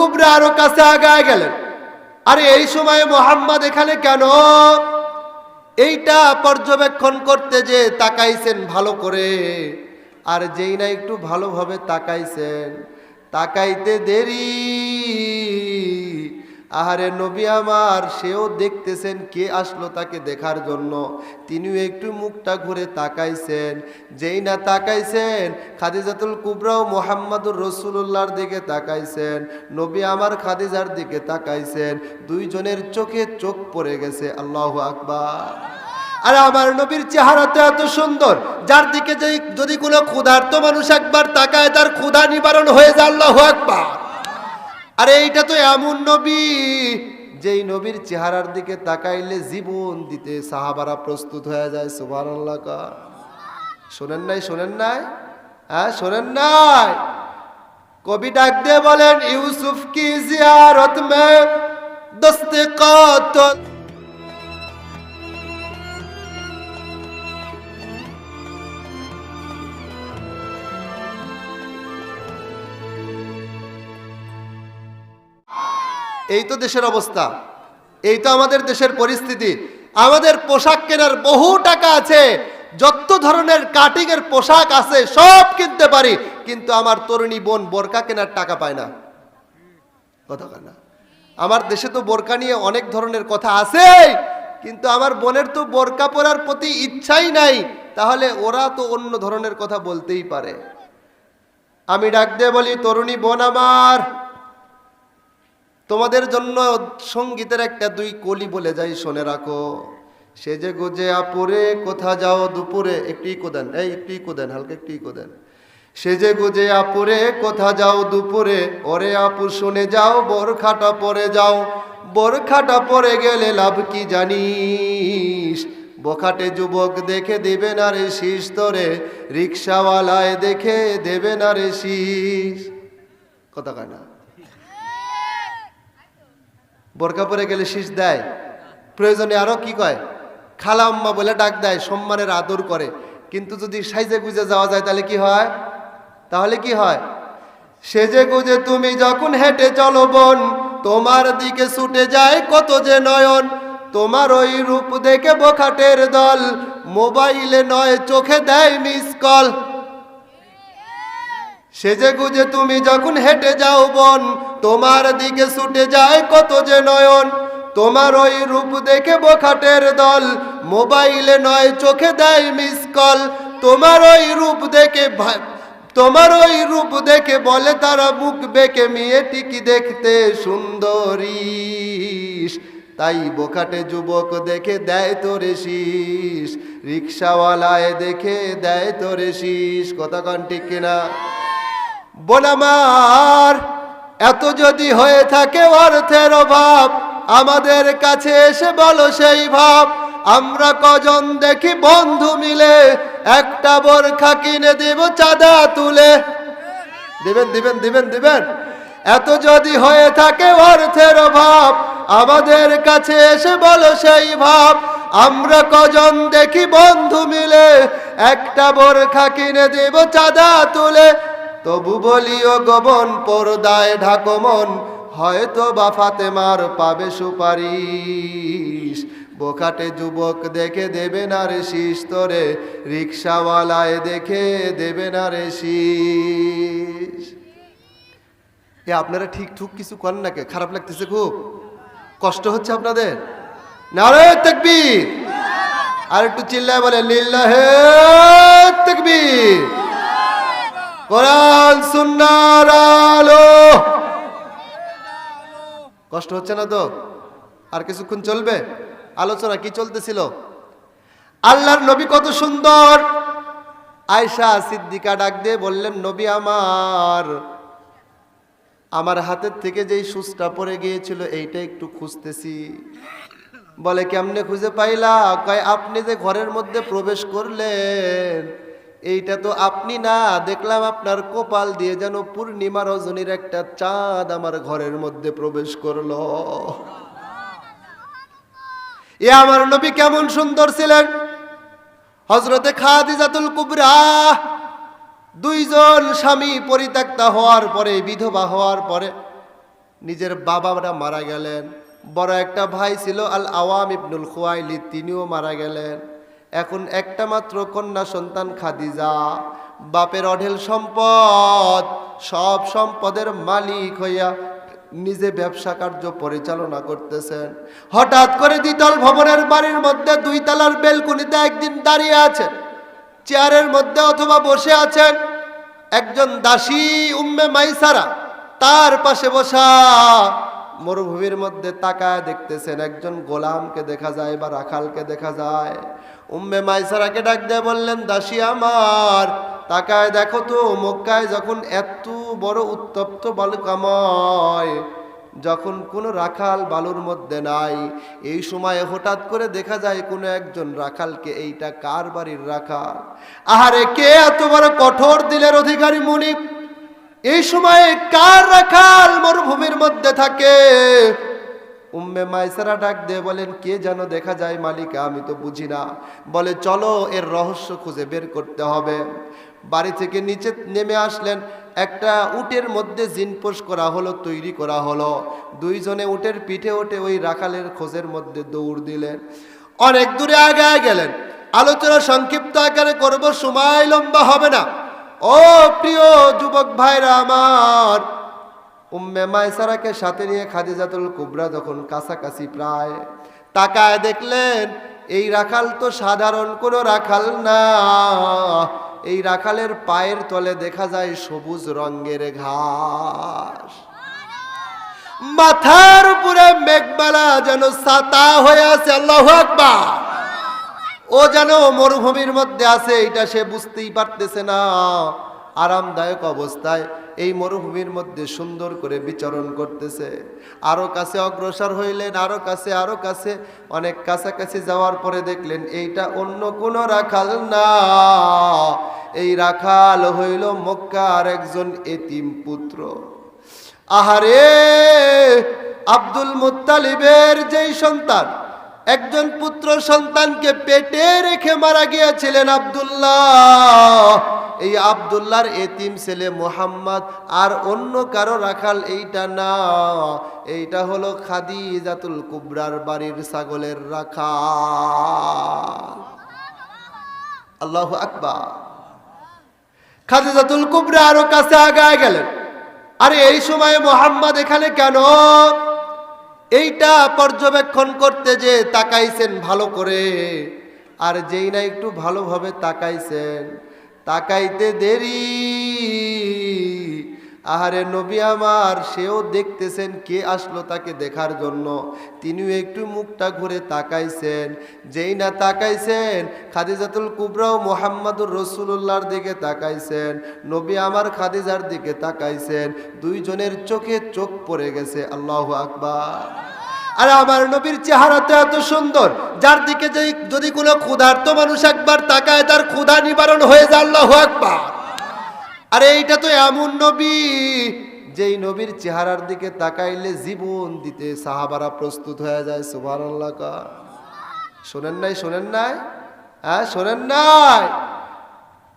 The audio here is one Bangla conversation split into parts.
কুবরা আরো কাছে আগায় গেলেন। আরে এই সময় মুহাম্মদ এখানে কেন? এইটা পর্যবেক্ষণ করতে যে তাকাইছেন ভালো করে, আর যেই না একটু ভালোভাবে তাকাইছেন, তাকাইতে দেরি, আহারে নবী আমার সেও দেখতেছেন কে আসলো তাকে দেখার জন্য, তিনিও একটু মুখটা ঘুরে তাকাইছেন। যেই না তাকাইছেন, খাদিজাতুল কুবরা ও মুহাম্মাদুর রাসূলুল্লাহর দিকে তাকাইছেন, নবী আমার খাদিজার দিকে তাকাইছেন, দুইজনের চোখে চোখ পড়ে গেছে। আল্লাহু আকবার। আর আমার নবীর চেহারা তো এত সুন্দর, যার দিকে যদি কোনো ক্ষুধার্ত মানুষ একবার তাকায় তার ক্ষুধা নিবারণ হয়ে যায়। আল্লাহু আকবার। আরে এইটা তো এমন নবী, যেই নবীর চেহারার দিকে তাকাইলে জীবন দিতে সাহাবারা প্রস্তুত হয়ে যায়। সুবহানাল্লাহ। শোনেন নাই? শোনেন নাই? হ্যাঁ, শোনেন নাই? কবি ডাক দিয়ে বলেন, ইউসুফ কি জিয়ারত মে দস্তে কাতল। এই তো দেশের অবস্থা, এই তো আমাদের দেশের পরিস্থিতি। আমাদের পোশাক কেনার বহু টাকা আছে, যত ধরনের কাটিং এর পোশাক আছে সব কিনতে পারি, কিন্তু আমার তরুণী বোন বোরকা কেনার টাকা পায় না। কথা কয় না? আমার দেশে তো বোরকা নিয়ে অনেক ধরনের কথা আছে, কিন্তু আমার বোনের তো বোরকা পরার প্রতি ইচ্ছাই নাই, তাহলে ওরা তো অন্য ধরনের কথা বলতেই পারে। আমি ডাক দিয়ে বলি, তরুণী বোন আমার, তোমাদের জন্য সঙ্গীতের একটা দুই কলি বলে যাই, শুনে রাখো। সেজে গুজে আপুরে কোথা যাও দুপুরে, একটু ইকো দেন, এই একটু ইকো দেন, হালকা একটু ইকো দেন। সেজে গুজে আপুরে কোথা যাও দুপুরে, ওরে আপু শুনে যাও বোরখাটা পরে যাও, বোরখাটা পরে গেলে লাভ কি জানিস, বখাটে যুবক দেখে দেবে না রে শীষ তোরে, রিক্সাওয়ালায় দেখে দেবে না রে শীষ। কথা কয় না? বোরকা পরে গেলে শীষ দেয়, প্রয়োজনে আরো কি কয়, খালা আম্মা বলে ডাক দেয়, সম্মানের আদর করে। কিন্তু যদি সাইজে গুজে যাওয়া যায় তাহলে কি হয়? তাহলে কি হয়? সেজে গুজে তুমি যখন হেঁটে চলো বোন, তোমার দিকে ছুটে যায় কত যে নয়ন, তোমার ওই রূপ দেখে বখাটের দল, মোবাইলে নয় চোখে দেয় মিস কল। সেজে গুজে তুমি যখন হেঁটে যাও বোন, তোমার দিকে ছুটে যায় কত যে নয়ন, তোমার ওই রূপ দেখে বখাটের দল, মোবাইলে নয় চোখে দেয় মিস কল। তোমার ওই রূপ দেখে বলে তারা মুখ বেঁকে, মেয়েটিকে দেখতে সুন্দরী, তাই বোখাটে যুবক দেখে দেয় তোরে শীষ, রিক্সাওয়ালায় দেখে দেয় তোরে শীষ। কথা কন ঠিক কিনা? বোন আমার, এত যদি হয়ে থাকে অর্থের অভাব, আমাদের কাছে এসে বলো সেই ভাব, আমরা কজন দেখি বন্ধু মিলে একটা বোরখা কিনে দেব চাঁদা তুলে। দিবেন দিবেন দিবেন দিবেন। এত যদি হয়ে থাকে অর্থের অভাব, আমাদের কাছে এসে বলো সেই ভাব, আমরা কজন দেখি বন্ধু মিলে একটা বোরখা কিনে দেব চাঁদা তুলে। তবু বলিও গোবন পর্দায় ঢাকো মন, হয়তো বা ফাতেমার পাবে সুপারিশ, বোখাটে যুবক দেখে দেবে না রে শীষ তোরে, রিক্সাওয়ালায় দেখে দেবে না রে শীষ। আপনারা ঠিক ঠুক কিছু করেন না কে? খারাপ লাগতেছে, খুব কষ্ট হচ্ছে আপনাদের? নারে তাকবীর! আর একটু চিল্লায় বলে লিল্লাহে তাকবীর। কোরআন সুন্নাহর আলো। কষ্ট হচ্ছে না তো? আর কিছুক্ষণ চলবে আলোচনা। কি চলতেছিল? আল্লাহর নবী কত সুন্দর। আয়েশা সিদ্দিকা ডাক দিয়ে বললেন, নবী আমার হাতের থেকে যেই সুচটা পড়ে গিয়েছিল এইটা একটু খুঁজতেছি। বলে কেমনে খুঁজে পাইলা? কয় আপনি যে ঘরের মধ্যে প্রবেশ করলেন এইটা তো আপনি না, দেখলাম আপনার কপাল দিয়ে যেন পূর্ণিমা রজনীর একটা চাঁদ আমার ঘরের মধ্যে প্রবেশ করলো। এ আমার নবী কেমন সুন্দর ছিলেন। হযরতে খাদিজাতুল কুবরা দুইজন স্বামী পরিত্যক্তা হওয়ার পরে, বিধবা হওয়ার পরে নিজের বাবারা মারা গেলেন, বড় একটা ভাই ছিল আল আওয়াম ইবনুল খুয়াইলিদ, তিনিও মারা গেলেন। এখন একটা মাত্র কন্যা সন্তান খাদিজা, বাপের অঢেল সম্পদ, সব সম্পদের মালিক হইয়া নিজে ব্যবসা কার্য পরিচালনা করতেছেন। হঠাৎ করে দ্বিতল ভবনের বাড়ির মধ্যে 2 তলার বেলকুনিতে একদিন দাঁড়িয়ে আছেন, চেয়ারের মধ্যে অথবা বসে আছেন। একজন দাসী উম্মে মাইসারা তার পাশে বসা, মরুভূমির মধ্যে তাকায় দেখতেছেন একজন গোলামকে দেখা যায় বা রাখালকে দেখা যায়। উম্মে মাইসারাকে ডাক দিয়ে বললেন, দাসী আমার, তাকায় দেখো তো, মক্কায় যখন এত বড় উত্তপ্ত বালুকাময়, যখন কোনো রাখাল বালুর মধ্যে নাই, এই সময় হঠাৎ করে দেখা যায় কোনো একজন রাখালকে। এইটা কার বাড়ির রাখাল? আহারে, কে এত বড় কঠোর দিলের অধিকারী মুনিব? এই সময়ে কার রাখাল মরুভূমির মধ্যে থাকে? উম্মে মাইসারা ডাক দিয়ে বলেন, কে যেন দেখা যায় মালিকা, আমি তো বুঝি না। বলে, চলো এর রহস্য খুঁজে বের করতে হবে। বাড়ি থেকে নিচে নেমে আসলেন, একটা উটের মধ্যে জিনপোষ করা হলো, তৈরি করা হলো। 2 জনে উটের পিঠে উঠে ওই রাখালের খোঁজের মধ্যে দৌড় দিলেন। অনেক দূরে আগায় গেলেন। আলোচনা সংক্ষিপ্ত আকারে করব, সময় লম্বা হবে না। ও প্রিয় যুবক ভাইরা আমার, উম্মে মাইসারাকে সাথে নিয়ে খাদিজাতুল কুবরা যখন কাছাকাছি প্রায়, তাকায় দেখলেন এই রাখাল তো সাধারণ কোনো রাখাল না। এই রাখালের পায়ের তলে দেখা যায় সবুজ রঙের ঘাস, মাথার উপরে মেঘমালা যেন ছাতা হয়ে আছে। আল্লাহু আকবার। ও যেন মরুভূমির মধ্যে আছে, এটা সে বুঝতেই পারতেছে না। আরামদায়ক অবস্থায় এই মরুভূমির মধ্যে সুন্দর করে বিচরণ করতেছে। আরো কাছে অগ্রসর হইলেন, আরো কাছে, আরো কাছে। অনেক কাছাকাছি যাওয়ার পরে দেখলেন এইটা অন্য কোন রাখাল না, এই রাখাল হইল মক্কার একজন এতিম পুত্র। আহারে, আব্দুল মুত্তালিবের যেই সন্তান, একজন পুত্র সন্তানকে পেটে রেখে মারা গিয়েছিলেন আব্দুল্লাহ, এই আব্দুল্লাহর এতিম ছেলে মুহাম্মদ, আর অন্য কারো রাখাল এইটা না, এইটা হলো খাদিজাতুল কুবরার বাড়ির ছাগলের রাখাল। আল্লাহু আকবার। খাদিজাতুল কুবরা আরো কাছে আগায় গেলেন। আরে, এই সময়ে মুহাম্মদ এখানে কেন? এইটা পর্যবেক্ষণ করতে যে তাকাইছেন ভালো করে, আর যেই না একটু ভালোভাবে তাকাইছেন, তাকাইতে দেরি। আহারে নবী আমার, সেও দেখতেছেন কে আসলো তাকে দেখার জন্য, তিনিও একটু মুখটা ঘুরে তাকাইছেন। যেই না তাকাইছেন, খাদিজাতুল কুবরাও মুহাম্মাদুর রাসূলুল্লাহর দিকে তাকাইছেন, নবী আমার খাদিজার দিকে তাকাইছেন। 2 জনের চোখে চোখ পড়ে গেছে। আল্লাহু আকবার। আর আমার নবীর চেহারা তো এত সুন্দর, যার দিকে যদি কোনো ক্ষুধার্ত মানুষ একবার তাকায়, তার ক্ষুধা নিবারণ হয়ে যায়। আল্লাহু আকবার। আরে, এইটা তো এমন নবী, যেই নবীর চেহারার দিকে তাকাইলে জীবন দিতে সাহাবারা প্রস্তুত হয়ে যায়। সুবহানাল্লাহ। শোনেন নাই? শোনেন নাই? হ্যাঁ, শোনেন নাই?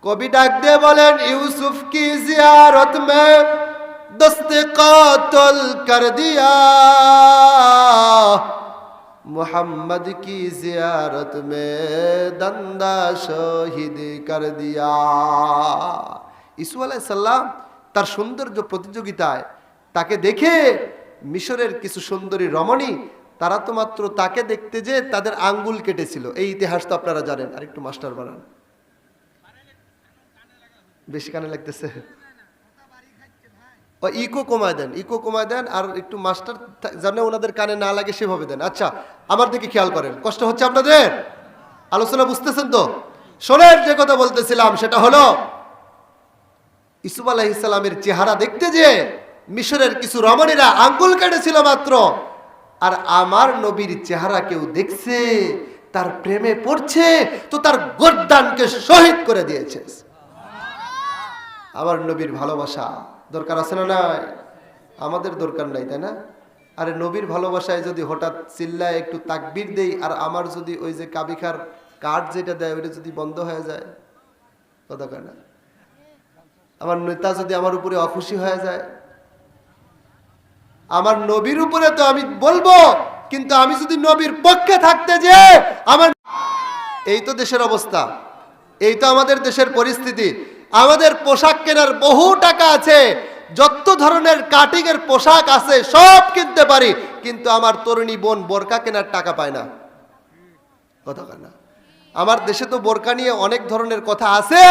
কবি ডাক দিয়ে বলেন, ইউসুফ কি জিয়ারত মে দস্তে কাতল কর দিয়া, মুহাম্মদ কি জিয়ারত মে দন্দা শহীদ কর দিয়া। ঈসু আলাইহিস সালাম তার সৌন্দর্য প্রতিযোগিতায় তাকে দেখে মিশরের কিছু সুন্দরী রমণী, তারা তো মাত্র তাকে দেখতে যে তাদের আঙ্গুল কেটেছিল। এই ইতিহাস তো আপনারা জানেন। আর একটু মাস্টার বানান, বেশি কানে লাগতেছে। ইকো কমায় দেন, ইকো কমায় দেন, আর একটু মাস্টার জানে ওনাদের কানে না লাগে সেভাবে দেন। আচ্ছা, আমার দিকে খেয়াল করেন, কষ্ট হচ্ছে আপনাদের? আলোচনা বুঝতেছেন তো? শোনেন, যে কথা বলতেছিলাম সেটা হলো, ইউসুফ আলাইহিস সালামের চেহারা দেখতে যে মিশরের কিছু রমণীরা আঙ্গুল কেটেছিল মাত্র, আর আমার নবীর চেহারা কেউ দেখছে, তার প্রেমে পড়ছে, তো তার গর্দানকে শহীদ করে দিয়েছে। আমার নবীর ভালোবাসা দরকার আছে না নাই? আমাদের দরকার নাই, তাই না? আরে, নবীর ভালোবাসায় যদি হঠাৎ চিল্লায় একটু তাকবীর দেই, আর আমার যদি ওই যে কাবিখার কার্ড যেটা দেয় ওইটা যদি বন্ধ হয়ে যায়, কথা কয় না? আমার নেতা যদি আমার উপরে অখুশি হয়ে যায়, আমার নবীর উপরে তো আমি বলবো, কিন্তু আমি যদি নবীর পক্ষে থাকতে যে আমার, এই তো দেশের অবস্থা, এই তো আমাদের দেশের পরিস্থিতি। আমাদের পোশাক কেনার বহু টাকা আছে, যত ধরনের কাটিং এর পোশাক আছে সব কিনতে পারি, কিন্তু আমার তরুণী বোন বোরকা কেনার টাকা পায় না। কথা কয় না? আমার দেশে তো বোরকা নিয়ে অনেক ধরনের কথা আছে,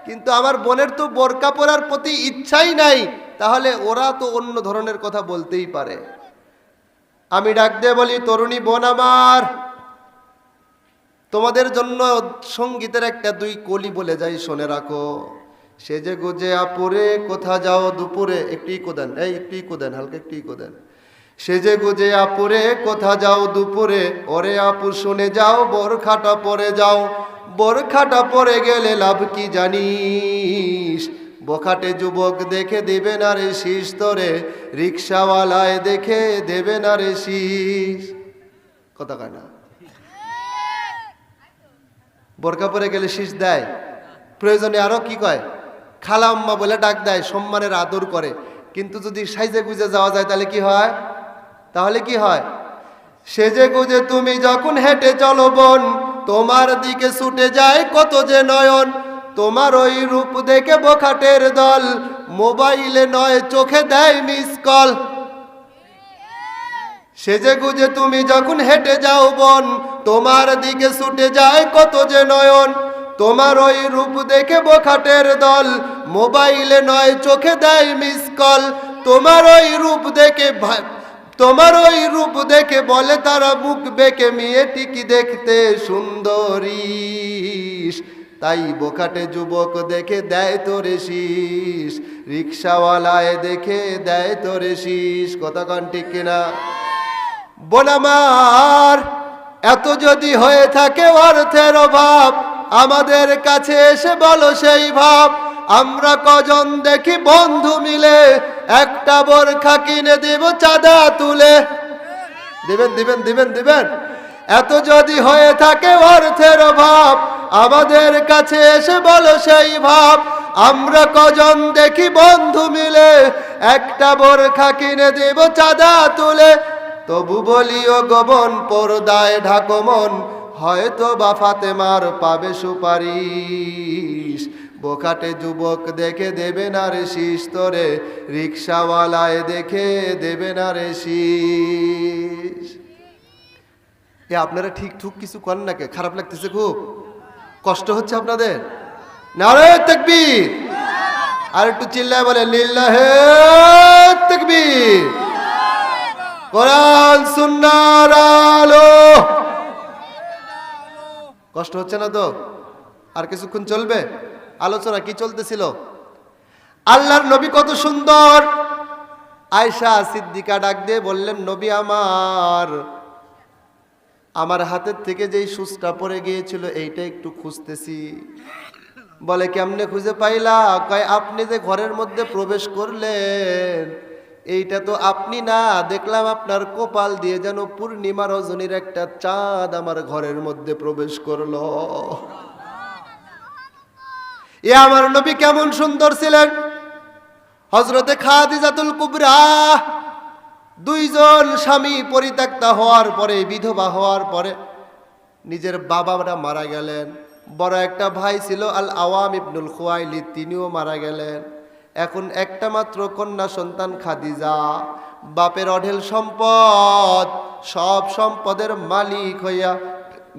কিন্তু আমার বোনের তো বোরকা পরার প্রতি ইচ্ছাই নাই, তাহলে ওরা তো অন্য ধরনের কথা বলতেই পারে। আমি ডাক দিয়ে বলি, তরুণী বোন আমার, তোমাদের জন্য সঙ্গীতের একটা দুই কলি বলে যাই, শুনে রাখো। সেজে গুজে আপুরে কোথা যাও দুপুরে, একটু ইকো দেন, এই একটু ইকো দেন, হালকা একটু ইকো দেন। সেজে গুজে আপুরে কোথা যাও দুপুরে, ওরে আপু শুনে যাও বোরখাটা পরে যাও, বোরখাটা পরে গেলে লাভ কি জানিস, বোখাটে যুবক দেখে দেবে না রে শীষ তোরে, রিক্সাওয়ালায় দেখে দেবে না রে শীষ। কথা কয় না? বোরকা পরে গেলে শীষ দেয়, প্রয়োজনে আরো কি কয়, খালাম্মা বলে ডাক দেয়, সম্মানের আদর করে। কিন্তু যদি সাইজে গুজে যাওয়া যায় তাহলে কি হয়? তাহলে কি হয়? সেজে গুজে তুমি যখন হেঁটে চলো বোন, তোমার দিকে ছুটে যায় কত যে নয়ন, তোমার ওই রূপ দেখে বোখাটের দল, মোবাইলে নয় চোখে দেয় মিস কল। সেজে গুজে তুমি যখন হেঁটে যাও বোন, তোমার দিকে ছুটে যায় কত যে নয়ন, তোমার ওই রূপ দেখে বোখাটের দল, মোবাইলে নয় চোখে দেয় মিস কল। তোমার ওই রূপ দেখে বলে তারা মুখ বেঁকে মেয়েটি কি দেখতে সুন্দরী, তাই বোখাটে যুবক দেখে দেয় তোরে শীষ, রিক্সাওয়ালায় দেখে দেয় তোরে শীষ। কথা কন ঠিক কিনা? বোন আমার, এত যদি হয়ে থাকে অর্থের অভাব, আমাদের কাছে এসে বলো সেই ভাব, আমরা কজন দেখি বন্ধু মিলে একটা বোরখা কিনে দেব চাঁদা তুলে। দিবেন দিবেন দিবেন দিবেন। এত যদি হয়ে থাকে অর্থের অভাব, আমাদের কাছে এসে বলো সেই ভাব, আমরা কজন দেখি বন্ধু মিলে একটা বোরখা কিনে দেব চাঁদা তুলে। তবু বলিও গোবন পর্দায় ঢাকো মন, হয়তো বা ফাতেমার পাবে সুপারিশ, বোখাটে যুবক দেখে দেবে না রে শীষ তোরে, রিক্সাওয়ালায় দেখে দেবে না রে শীষ। এ আপনারা ঠিক ঠুক কিছু করেন নাকি? খারাপ লাগতেছে, খুব কষ্ট হচ্ছে আপনাদের? নারে তাকবীর! আর একটু চিল্লায় বলে লিল্লাহে তাকবীর। কোরআন সুন্নাহর আলো। কষ্ট হচ্ছে না তো? আর কিছুক্ষণ চলবে আলোচনা। কি চলতেছিল? আল্লাহর নবী কত সুন্দর। আয়েশা সিদ্দিকা ডাক দিয়ে বললেন, নবী আমার হাতের থেকে যেই সুচটা পড়ে গিয়েছিল এইটা একটু খুঁজতেছি। বলে কেমনে খুঁজে পাইলা? কয় আপনি যে ঘরের মধ্যে প্রবেশ করলেন এইটা তো আপনি না, দেখলাম আপনার কপাল দিয়ে যেন পূর্ণিমা রজনীর একটা চাঁদ আমার ঘরের মধ্যে প্রবেশ করলো। এ আমার নবী কেমন সুন্দর ছিলেন। হযরতে খাদিজাতুল কুবরা দুইজন স্বামী পরিত্যক্তা হওয়ার পরে, বিধবা হওয়ার পরে নিজের বাবারা মারা গেলেন। বড় একটা ভাই ছিল আল আওয়াম ইবনুল খুয়াইলিদ, তিনিও মারা গেলেন। এখন একটা মাত্র কন্যা সন্তান খাদিজা, বাপের অঢেল সম্পদ, সব সম্পদের মালিক হইয়া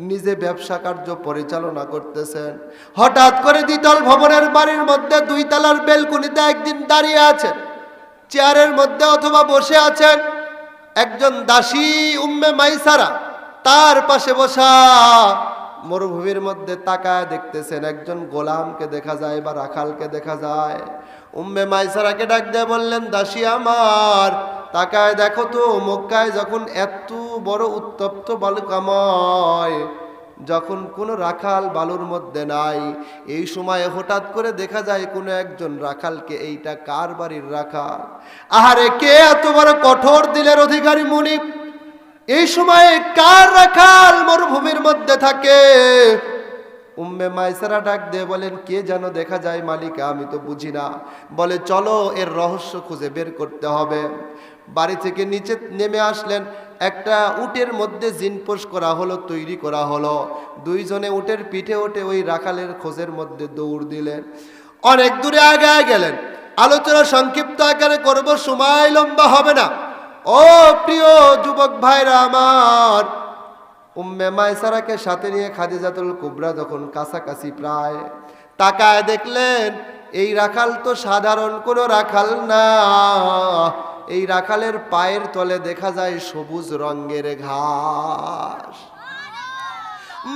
নিজে ব্যবসা কার্য পরিচালনা করতেছেন। হঠাৎ করে দ্বিতল ভবনের বাড়ির মধ্যে 2 তলার বেলকুনিতে একদিন দাঁড়িয়ে আছেন, চেয়ারের মধ্যে অথবা বসে আছেন। একজন দাসী উম্মে মাইসারা তার পাশে বসা মরুভূমির মধ্যে তাকায় দেখতেছেন। একজন গোলামকে দেখা যায় বা রাখালকে দেখা যায়। উম্মে মাইসারাকে ডাক দিয়ে বললেন, দাসী আমার, তাকায় দেখো তো, মক্কায় যখন এত বড় উত্তপ্ত বালুকাময়, যখন কোনো রাখাল বালুর মধ্যে নাই, এই সময় হঠাৎ করে দেখা যায় কোনো একজন রাখালকে। এইটা কার বাড়ির রাখাল? আহারে, কে এত বড় কঠোর দিলের অধিকারী মুনিব? এই সময়ে কার রাখাল মরুভূমির মধ্যে থাকে? উম্মে মাইসারা ডাক দিয়ে বলেন, কে যেন দেখা যায় মালিক, আমি তো বুঝি না। বলে চলো এর রহস্য খুঁজে বের করতে হবে। বাড়ি থেকে নিচে নেমে আসলেন, একটা উটের মধ্যে জিনপোষ করা হলো, তৈরি করা হলো। দুইজনে উটের পিঠে উঠে ওই রাখালের খোঁজের মধ্যে দৌড় দিলেন। অনেক দূরে আগায় গেলেন। আলোচনা সংক্ষিপ্ত আকারে করব, সময় লম্বা হবে না। ও প্রিয় যুবক ভাইরা আমার, উম্মে মায়সারাকে সাথে নিয়ে খাদিজাতুল কুবরা যখন কাছাকাছি প্রায়, তাকায় দেখলেন এই রাখাল তো সাধারণ কোনো রাখাল না। এই রাখালের পায়ের তলে দেখা যায় সবুজ রঙের ঘাস,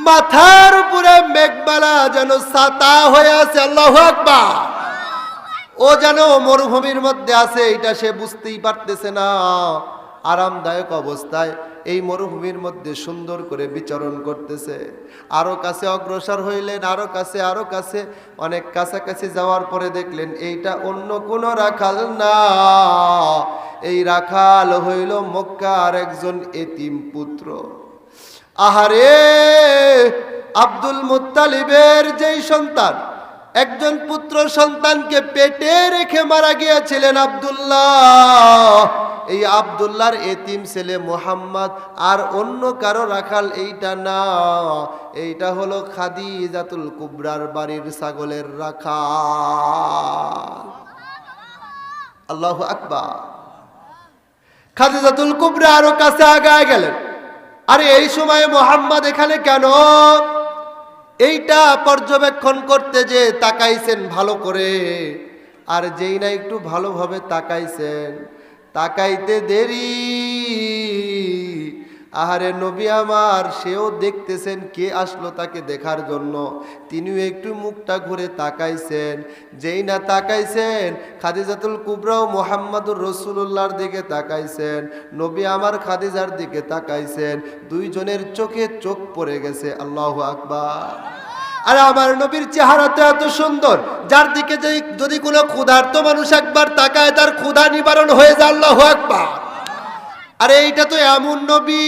মাথার উপরে মেঘমালা যেন ছাতা হয়ে আছে। আল্লাহু আকবার। ও যেন মরুভূমির মধ্যে আছে, এটা সে বুঝতেই পারতেছে না। আরামদায়ক অবস্থায় এই মরুভূমির মধ্যে সুন্দর করে বিচরণ করতেছে। আরো কাছে অগ্রসর হইলেন, আরো কাছে, আরো কাছে। অনেক কাছাকাছি যাওয়ার পরে দেখলেন এইটা অন্য কোন রাখাল না, এই রাখাল হইল মক্কার একজন এতিম পুত্র। আহারে, আব্দুল মুত্তালিবের যেই সন্তান, একজন পুত্র সন্তানকে পেটে রেখে মারা গিয়েছিলেন আব্দুল্লাহ, এই আব্দুল্লাহর এতিম ছেলে মুহাম্মদ। আর অন্য কারো রাখাল এইটা না, এইটা হলো খাদিজাতুল কুবরার বাড়ির ছাগলের রাখাল। আল্লাহু আকবার। খাদিজাতুল কুবরা আরো কাছে আগায় গেলেন। আরে এই সময়ে মুহাম্মদ এখানে কেন? এইটা পর্যবেক্ষণ করতে যে তাকাইছেন ভালো করে, আর যেই না একটু ভালোভাবে তাকাইছেন, তাকাইতে দেরি। আহারে নবী আমার, সেও দেখতেছেন কে আসলো তাকে দেখার জন্য, তিনিও একটু মুখটা ঘুরে তাকাইছেন। যেই না তাকাইছেন, খাদিজাতুল কুবরাও মুহাম্মাদুর রাসূলুল্লাহর দিকে তাকাইছেন, নবী আমার খাদিজার দিকে তাকাইছেন। দুইজনের চোখে চোখ পড়ে গেছে। আল্লাহু আকবার। আর আমার নবীর চেহারা তো এত সুন্দর, যার দিকে যদি কোনো ক্ষুধার্ত মানুষ একবার তাকায়, তার ক্ষুধা নিবারণ হয়ে যায়। আল্লাহু আকবার। আরে এইটা তো এমন নবী,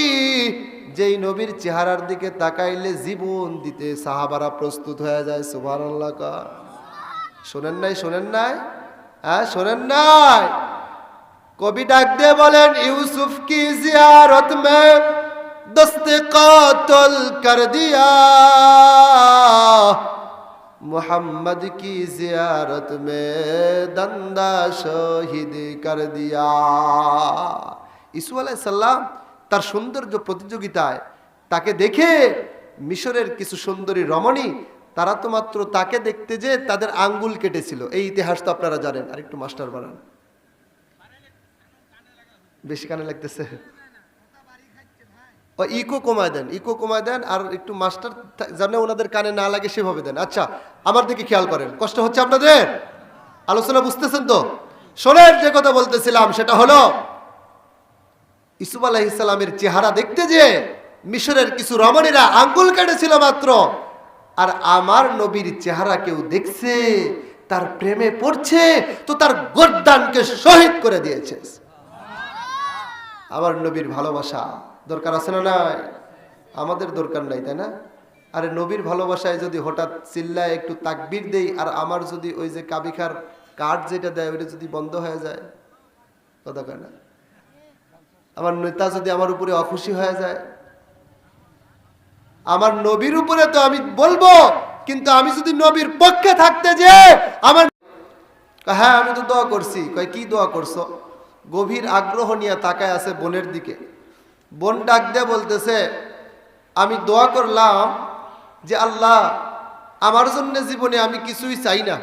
যেই নবীর চেহারার দিকে তাকাইলে জীবন দিতে সাহাবারা প্রস্তুত হয়ে যায়। সুবহানাল্লাহ। শোনেন নাই? শোনেন নাই? হ্যাঁ, শোনেন নাই? কবি ডাক দিয়ে বলেন, ইউসুফ কি জিয়ারত মে দস্তে কাতল কর দিয়া, মুহাম্মদ কি জিয়ারত মে দন্দা শহীদ কর দিয়া। ইসু আলাইহিস সালাম তার সৌন্দর্য প্রতিযোগিতায় তাকে দেখে মিশরের কিছু সুন্দরী রমণী, তারা তো মাত্র তাকে দেখতে যে তাদের আঙ্গুল কেটেছিল। এই ইতিহাস তো আপনারা জানেন। আর একটু মাস্টার বানান, বেশি কানে লাগতেছে। ও ইকো কমায় দেন, ইকো কমায় দেন, আর একটু মাস্টার জানে ওনাদের কানে না লাগে সেভাবে দেন। আচ্ছা, আমার দিকে খেয়াল করেন, কষ্ট হচ্ছে আপনাদের? আলোচনা বুঝতেছেন তো? শোনেন, যে কথা বলতেছিলাম সেটা হলো, ইউসুফ আলাইহিস সালামের চেহারা দেখতে যে মিশরের কিছু রমণীরা আঙ্গুল কেটেছিল মাত্র, আর আমার নবীর চেহারা কেউ দেখছে, তার প্রেমে পড়ছে, তো তার গর্দানকে শহীদ করে দিয়েছে। আমার নবীর ভালোবাসা দরকার আছে না নাই? আমাদের দরকার নাই, তাই না? আরে নবীর ভালোবাসায় যদি হঠাৎ চিল্লায় একটু তাকবীর দেই, আর আমার যদি ওই যে কাবিখার কার্ড যেটা দেয় ওইটা যদি বন্ধ হয়ে যায়, কথা কয় না? আমার নেতা যদি আমার উপরে অখুশি হয়ে যায়, আমার নবীর উপরে তো আমি বলবো, কিন্তু আমি যদি নবীর পক্ষে থাকতে যে আমার, হ্যাঁ আমি তো দোয়া করছি। কয় কি দোয়া করছো? গভীর আগ্রহ নিয়ে তাকায় আছে বোনের দিকে। বোন ডাক দিয়ে বলতেছে, আমি দোয়া করলাম যে আল্লাহ, আমার জন্য জীবনে আমি কিছুই চাই না,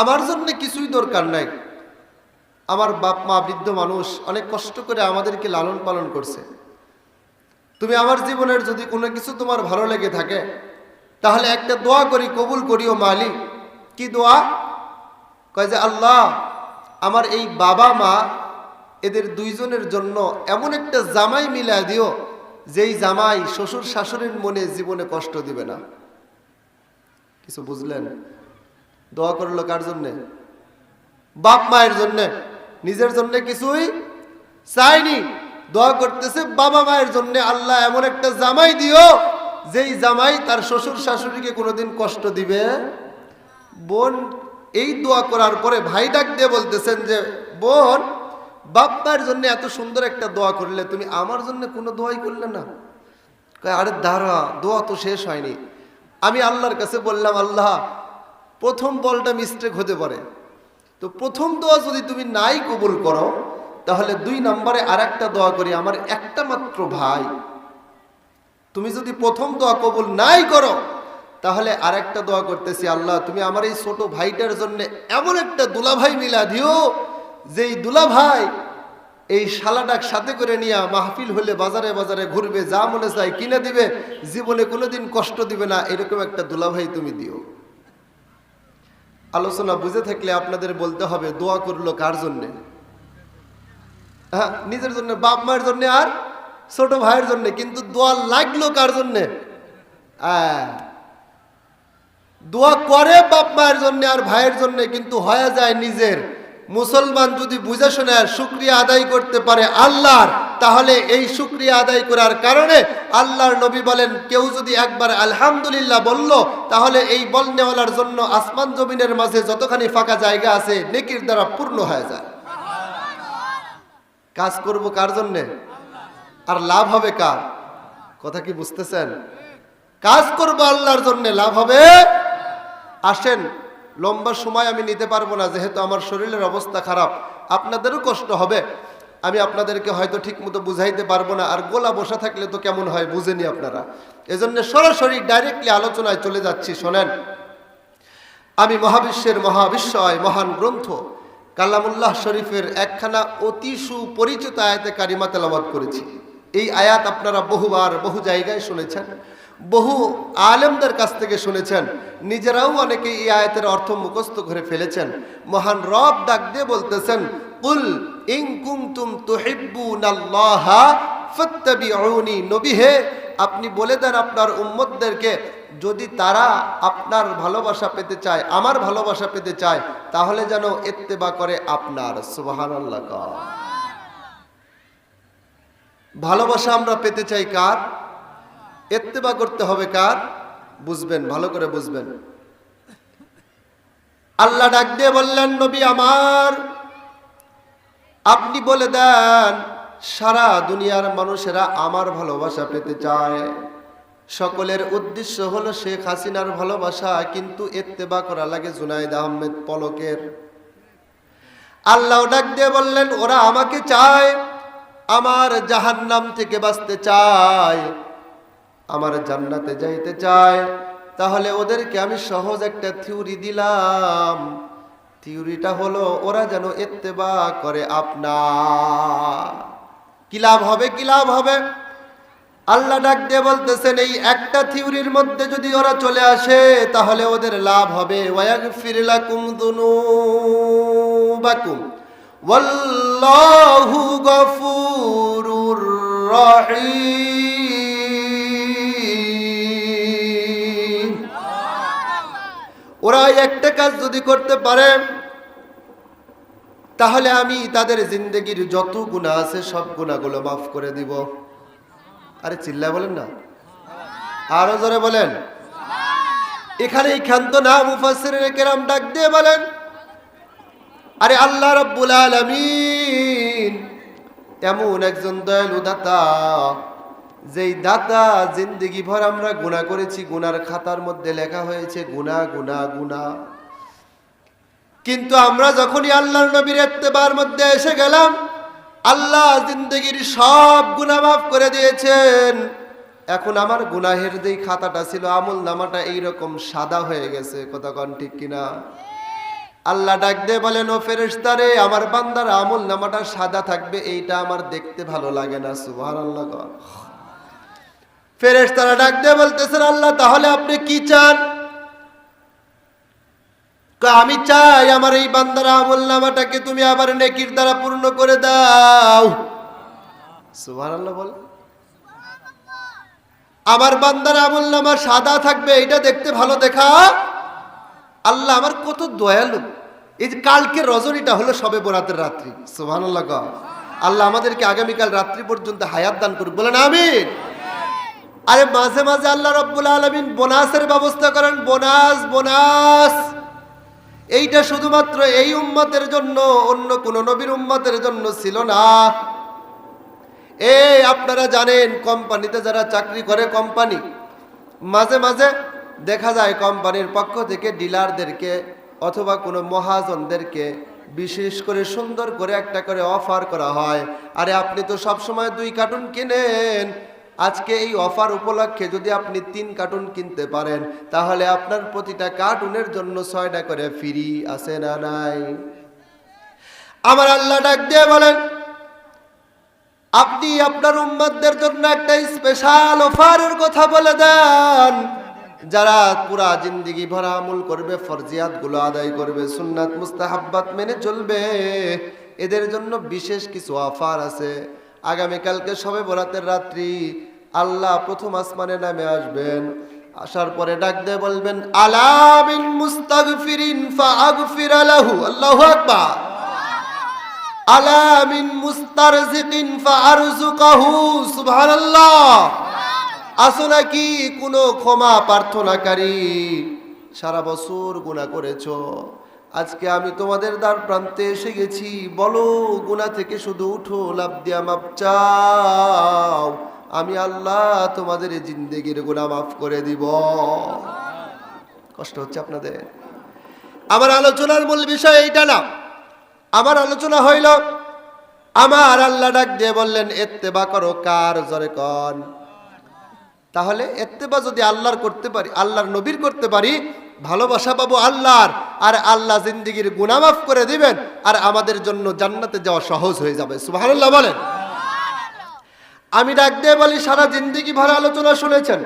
আমার জন্য কিছুই দরকার নাই। আমার বাপ মা বৃদ্ধ মানুষ, অনেক কষ্ট করে আমাদেরকে লালন পালন করছে। তুমি আমার জীবনের যদি কোনো কিছু তোমার ভালো লেগে থাকে, তাহলে একটা দোয়া করি, কবুল করিও মালিক। কি দোয়া? কয় যে আল্লাহ, আমার এই বাবা মা এদের দুইজনের জন্য এমন একটা জামাই মিলা দিও, যেই জামাই শ্বশুর শাশুড়ির মনে জীবনে কষ্ট দিবে না। কিছু বুঝলেন? দোয়া করলো কার জন্যে? বাপ মায়ের জন্যে। নিজের জন্য কিছুই চাইনি, দোয়া করতেছে বাবা মায়ের জন্য। আল্লাহ এমন একটা জামাই দিও, যেই জামাই তার শ্বশুর শাশুড়িকে কোনোদিন কষ্ট দিবে। বোন এই দোয়া করার পরে ভাই ডাক দিয়ে বলতেছেন যে বোন, বাপ মায়ের জন্য এত সুন্দর একটা দোয়া করলে, তুমি আমার জন্য কোনো দোয়াই করলে না। আরে দাঁড়া, দোয়া তো শেষ হয়নি। আমি আল্লাহর কাছে বললাম, আল্লাহ প্রথম বলটা মিস্টেক হতে পারে, তো প্রথম দোয়া যদি তুমি নাই কবুল করো, তাহলে 2 নম্বরে আর একটা দোয়া করি, আমার একটা মাত্র ভাই, তুমি যদি প্রথম দোয়া কবুল নাই করো, তাহলে আর একটা দোয়া করতেছি, আল্লাহ তুমি আমার এই ছোট ভাইটার জন্য এমন একটা দুলাভাই মিলা দিও, যেই দুলাভাই এই শালাটাক সাথে করে নিয়ে মাহফিল হলে বাজারে বাজারে ঘুরবে, যা মনে চায় কিনে দিবে, জীবনে কোনোদিন কষ্ট দিবে না, এরকম একটা দুলাভাই তুমি দিও। আলোচনা বুঝে থাকলে আপনাদের বলতে হবে, দোয়া করলো কার জন্যে? হ্যাঁ, নিজের জন্য, বাপ মায়ের জন্য আর ছোট ভাইয়ের জন্য, কিন্তু দোয়া লাগলো কার জন্যে? দোয়া করে বাপ মায়ের জন্য আর ভাইয়ের জন্য, কিন্তু হয়ে যায় নিজের। মুসলমান যদি বুঝে শুনে শুকরিয়া আদায় করতে পারে আল্লাহর, তাহলে এই শুকরিয়া আদায় করার কারণে আল্লাহর নবী বলেন, কেউ যদি একবার আলহামদুলিল্লাহ বলল, তাহলে এই বলনেওয়ালার জন্য আসমান জমিনের মাঝে যতখানি ফাঁকা জায়গা আছে নেকির দ্বারা পূর্ণ হয়ে যায়। কাজ করব কার জন্যে? আর লাভ হবে কার? কথা কি বুঝতেছেন? কাজ করব আল্লাহর জন্য, লাভ হবে। আসেন, লম্বা সময় আমি নিতে পারবো না, যেহেতু আমার শরীরের অবস্থা খারাপ, আপনাদেরও কষ্ট হবে, আমি আপনাদেরকে হয়তো ঠিক মতো বুঝাইতে পারবো না, আর গোলা বসা থাকলে তো কেমন হয় বুঝেনি আপনারা। এজন্য সরাসরি ডাইরেক্টলি আলোচনায় চলে যাচ্ছি। শোনেন, আমি মহাবিশ্বের মহাবিশ্বয় মহান গ্রন্থ কালামুল্লাহ শরীফের একখানা অতি সুপরিচিত আয়াতে কারিমা তেলাওয়াত করেছি। এই আয়াত আপনারা বহুবার বহু জায়গায় শুনেছেন, বহু আলেমদের কাছ থেকে শুনেছেন, নিজেরাও অনেকে এই আয়াতের অর্থ মুখস্থ করে ফেলেছেন। মহান রব ডাক দিয়ে বলতেছেন, কুল ইন কুনতুম তুহিব্বুনাল্লাহা ফাত্তাবিউনি, নবী হে আপনি বলে দেন আপনার উম্মতদেরকে, যদি তারা আপনার ভালোবাসা পেতে চায়, আমার ভালোবাসা পেতে চায়, তাহলে যেন ইত্তেবা করে আপনার। সুবহানাল্লাহ। ভালোবাসা আমরা পেতে চাই কার? ইত্তেবা করতে হবে কার? বুঝবেন, ভালো করে বুঝবেন। আল্লাহ ডাক দিয়ে বললেন, নবী আমার আপনি বলে দেন, সারা দুনিয়ার মানুষেরা আমার ভালোবাসা পেতে চায়, সকলের উদ্দেশ্য হলো শেখ হাসিনার ভালোবাসা, কিন্তু ইত্তেবা করা লাগে জুনায়েদ আহমেদ পলকের। আল্লাহ ডাক দিয়ে বললেন, ওরা আমাকে চায়, আমার জাহান্নাম থেকে বাঁচতে চায়, আমার জান্নাতে যাইতে চায়, তাহলে ওদেরকে আমি সহজ একটা থিওরি দিলাম। থিওরিটা হলো ওরা যেন ইত্তেবা করে আপনার। কি লাভ হবে? কি লাভ হবে? আল্লাহ ডাক দিয়ে বলতেছেন, এই একটা থিওরির মধ্যে যদি ওরা চলে আসে, তাহলে ওদের লাভ হবে, ওয়াগফির লাকুম যুনুবাকুম ওয়াল্লাহু গফুরুর রহিম। ওরা একটা কাজ যদি করতে পারে, তাহলে আমি তাদের জিন্দেগির যত গুনাহ আছে সব গুনাহগুলো মাফ করে দিব। আরে চিল্লায় বলেন না, আরো জোরে বলেন। এখানেই ক্ষান্ত না, মুফাসসিরিনে কেরাম ডাক দিয়ে বলেন, আরে আল্লাহ রাব্বুল আলামিন এমন একজন দয়ালু দাতা, যেই দাতা জিন্দেগি ভর আমরা গুনাহ করেছি, গুনার খাতার মধ্যে লেখা হয়েছে গুনাহ গুনাহ গুনাহ, কিন্তু আমরা যখনই আল্লাহর নবীর ইত্তেবার মধ্যে এসে গেলাম, আল্লাহ জিন্দেগির সব গুনাহ মাফ করে দিয়েছেন। এখন আমার গুনাহের যেই খাতাটা ছিল, আমল নামাটা এইরকম সাদা হয়ে গেছে। কথা কন ঠিক কিনা? আল্লাহ ডাক দিয়ে বলেন, ও ফেরেশতারে, আমার বান্দার আমল নামাটা সাদা থাকবে এইটা আমার দেখতে ভালো লাগে না। সুবহানাল্লাহ। ফেরেশতারা ডাক দিয়ে বলতেছেন, আল্লাহ তাহলে আপনি কি চান? আমি চাই আমার এই বান্দার আমল নামাটাকে তুমি আবার নেকির দ্বারা পূর্ণ করে দাও। সুবহানাল্লাহ বল। আমার বান্দার আমল নামা সাদা থাকবে, এটা দেখতে ভালো দেখা। আল্লাহ আমার কত দয়ালু। এই যে কালকে রজনীটা হলো শবে বরাতের রাত্রি। সুবহানাল্লাহ। আল্লাহ আমাদেরকে আগামীকাল রাত্রি পর্যন্ত হায়াত দান করুক, বলেন আমিন। আরে মাঝে মাঝে আল্লাহ রাব্বুল আলামিন বোনাসের ব্যবস্থা করেন, বোনাস বোনাস। এইটা শুধুমাত্র এই উম্মতের জন্য, অন্য কোন নবীর উম্মতের জন্য ছিল না। এই আপনারা জানেন কোম্পানিতে যারা চাকরি করে, কোম্পানি মাঝে মাঝে দেখা যায় কোম্পানির পক্ষ থেকে ডিলারদেরকে অথবা কোনো মহাজনদেরকে বিশেষ করে সুন্দর করে একটা করে অফার করা হয়। আরে আপনি তো সবসময় 2 কার্টুন কিনেন, আজকে এই অফার উপলক্ষে যদি আপনি 3 কার্টুন কিনতে পারেন তাহলে আপনার প্রতিটা কার্টুনের জন্য 6টা করে ফ্রি, আছে না নাই? আমার আল্লাহ ডাক দিয়ে বলেন, আপনি আপনার উম্মতদের জন্য একটা স্পেশাল অফারের কথা বলে দেন। যারা পুরা জিন্দেগি ভরা আমল করবে, ফরজিয়াত গুলো আদায় করবে, সুন্নাত মুস্তাহাব্বাত মেনে চলবে, এদের জন্য বিশেষ কিছু অফার আছে। আগামীকালকে শবে বরাতের রাত্রি আল্লাহ প্রথম আসমানে নামে আসবেন, আসার পরে ডাক দিয়ে বলবেন, আলা মিন মুস্তাগফিরিন ফাগফির লাহু, আল্লাহু আকবার। আলা মিন মুস্তারজিকিন ফারযুকাহু, সুবহানাল্লাহ। আসো নাকি কোনো ক্ষমা প্রার্থনাকারী, সারা বছর গুনাহ করেছো, আজকে আমি তোমাদের দ্বার প্রান্তে এসে গেছি, বলো গুনাহ থেকে শুধু উঠো, লাভ দিয়া মাপ চাও, আমি আল্লাহ তোমাদের জিন্দেগির গুনাহ মাফ করে দিব। কষ্ট হচ্ছে আপনাদের? আমার আলোচনার মূল বিষয় এইটা না। আমার আলোচনা হইল, আমার আল্লাহ ডাক দিয়ে বললেন ইত্তেবা করো কার? জোরে কন। তাহলে ইত্তেবা যদি আল্লাহর করতে পারি, আল্লাহর নবীর করতে পারি, ভালোবাসা পাবো আল্লাহর, আর আল্লাহ জিন্দেগির গুনাহ মাফ করে দিবেন, আর আমাদের জন্য জান্নাতে যাওয়া সহজ হয়ে যাবে। সুবহানাল্লাহ বলেন। আমি ডাক দিয়ে বলি, সারা জিন্দেগি ভরা আলোচনা শুনেছেন,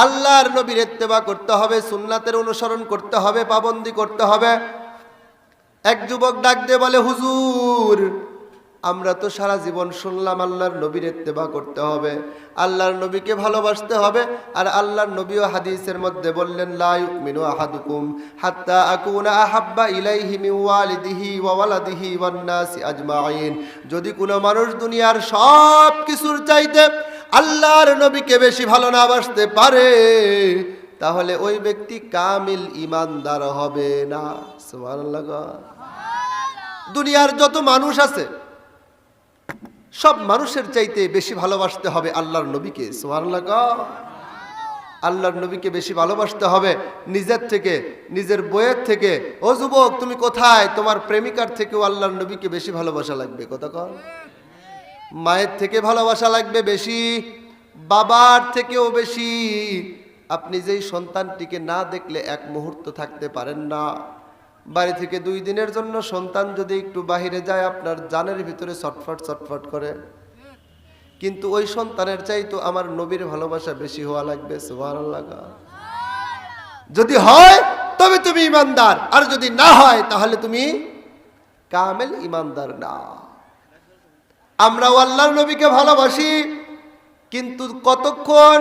আল্লাহর নবীর ইত্তেবা করতে হবে, সুন্নাতের অনুসরণ করতে হবে, পাবন্দি করতে হবে। এক যুবক ডাক দিয়ে বলে, হুজুর আমরা তো সারা জীবন শুনলাম আল্লাহর নবীর ইত্তেবা করতে হবে, আল্লাহর নবীকে ভালোবাসতে হবে, আর আল্লাহর নবীও হাদিসের মধ্যে বললেন, লা ইউমিনু আহাদুকুম হাত্তা আকুনা আহাব্বা ইলাইহি মিন ওয়ালিদিহি ওয়া ওয়ালাদিহি ওয়ান নাসি আজমাইন। যদি কোনো মানুষ দুনিয়ার সব কিছুর চাইতে আল্লাহর নবীকে বেশি ভালো না বাসতে পারে, তাহলে ওই ব্যক্তি কামিল ঈমানদার হবে না। সুবহানাল্লাহ। দুনিয়ার যত মানুষ আছে সব মানুষের চাইতে বেশি ভালোবাসতে হবে আল্লাহর নবীকে। সুবহানাল্লাহ। আল্লাহর নবীকে বেশি ভালোবাসতে হবে নিজের থেকে, নিজের বইয়ের থেকে। ও যুবক তুমি কোথায়? তোমার প্রেমিকার থেকেও আল্লাহর নবীকে বেশি ভালোবাসা লাগবে। কথা কর। মায়ের থেকে ভালোবাসা লাগবে বেশি, বাবার থেকেও বেশি। আপনি যেই সন্তানটিকে না দেখলে এক মুহূর্ত থাকতে পারেন না, বাড়ি থেকে 2 দিনের জন্য সন্তান যদি একটু বাহিরে যায় আপনার জানের ভিতরে ছটফট ছটফট করে, কিন্তু ওই সন্তানের চাইতো আমার নবীর ভালোবাসা বেশি হওয়া লাগবে। সুবহানাল্লাহ। যদি হয় তবে তুমি ঈমানদার, আর যদি না হয় তাহলে তুমি কামেল ঈমানদার না। আমরাও আল্লাহর নবীকে ভালোবাসি, কিন্তু কতক্ষণ?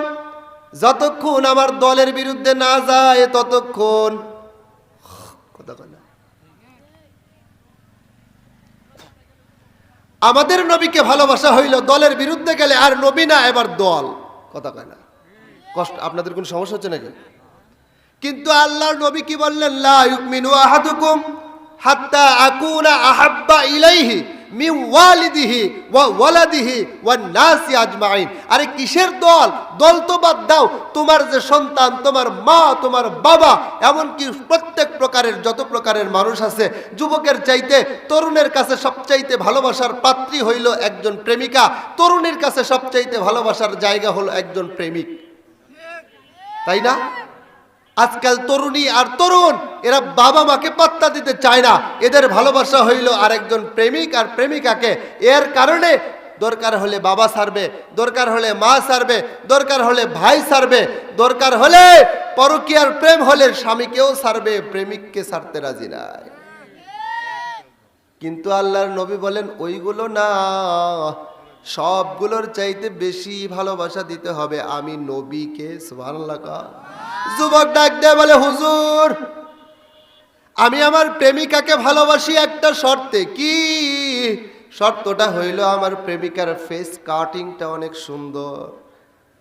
যতক্ষণ আমার দলের বিরুদ্ধে না যায় ততক্ষণ। আমাদের নবীকে ভালোবাসা হইল দলের বিরুদ্ধে গেলে, আর নবী না এবার দল। কথা কয় না? কষ্ট আপনাদের কোন সমস্যা হচ্ছে নাকি? কিন্তু আল্লাহর নবী কি বললেন, লা ইউমিনু আহাদুকুম হাত্তা আকুনা আহাব্বা ইলাইহি মিন ওয়ালিদিহি ওয়া ওয়ালাদিহি ওয়ান নাসি আজমাইন। আরে কিসের দল? দল তো বাদ দাও, তোমার যে সন্তান, তোমার মা, তোমার বাবা, এমনকি প্রত্যেক প্রকারের যত প্রকারের মানুষ আছে, যুবকের চাইতে তরুণের কাছে সবচাইতে ভালোবাসার পাত্রী হইল একজন প্রেমিকা, তরুণীর কাছে সবচাইতে ভালোবাসার জায়গা হলো একজন প্রেমিক, তাই না? আজকাল তরুণী আর তরুণ এরা বাবা মাকে পাত্তা দিতে চায় না, এদের ভালোবাসা হইল আরেকজন প্রেমিক আর প্রেমিকাকে। এর কারণে দরকার হলে বাবা ছাড়বে, দরকার হলে মা ছাড়বে, দরকার হলে ভাই ছাড়বে, দরকার হলে পরকীয়ার প্রেম হলে স্বামীকেও ছাড়বে, প্রেমিককে ছাড়তে রাজি নাই। কিন্তু আল্লাহর নবী বলেন ওইগুলো না, সবগুলোর চাইতে বেশি ভালোবাসা দিতে হবে আমি নবীকে। সুবহানাল্লাহ। যুবক ডাক দেয় বলে, হুজুর আমি আমার প্রেমিকাকে ভালোবাসি একটা শর্তে। কি শর্তটা হইল আমার প্রেমিকার ফেস কাটিংটা অনেক সুন্দর।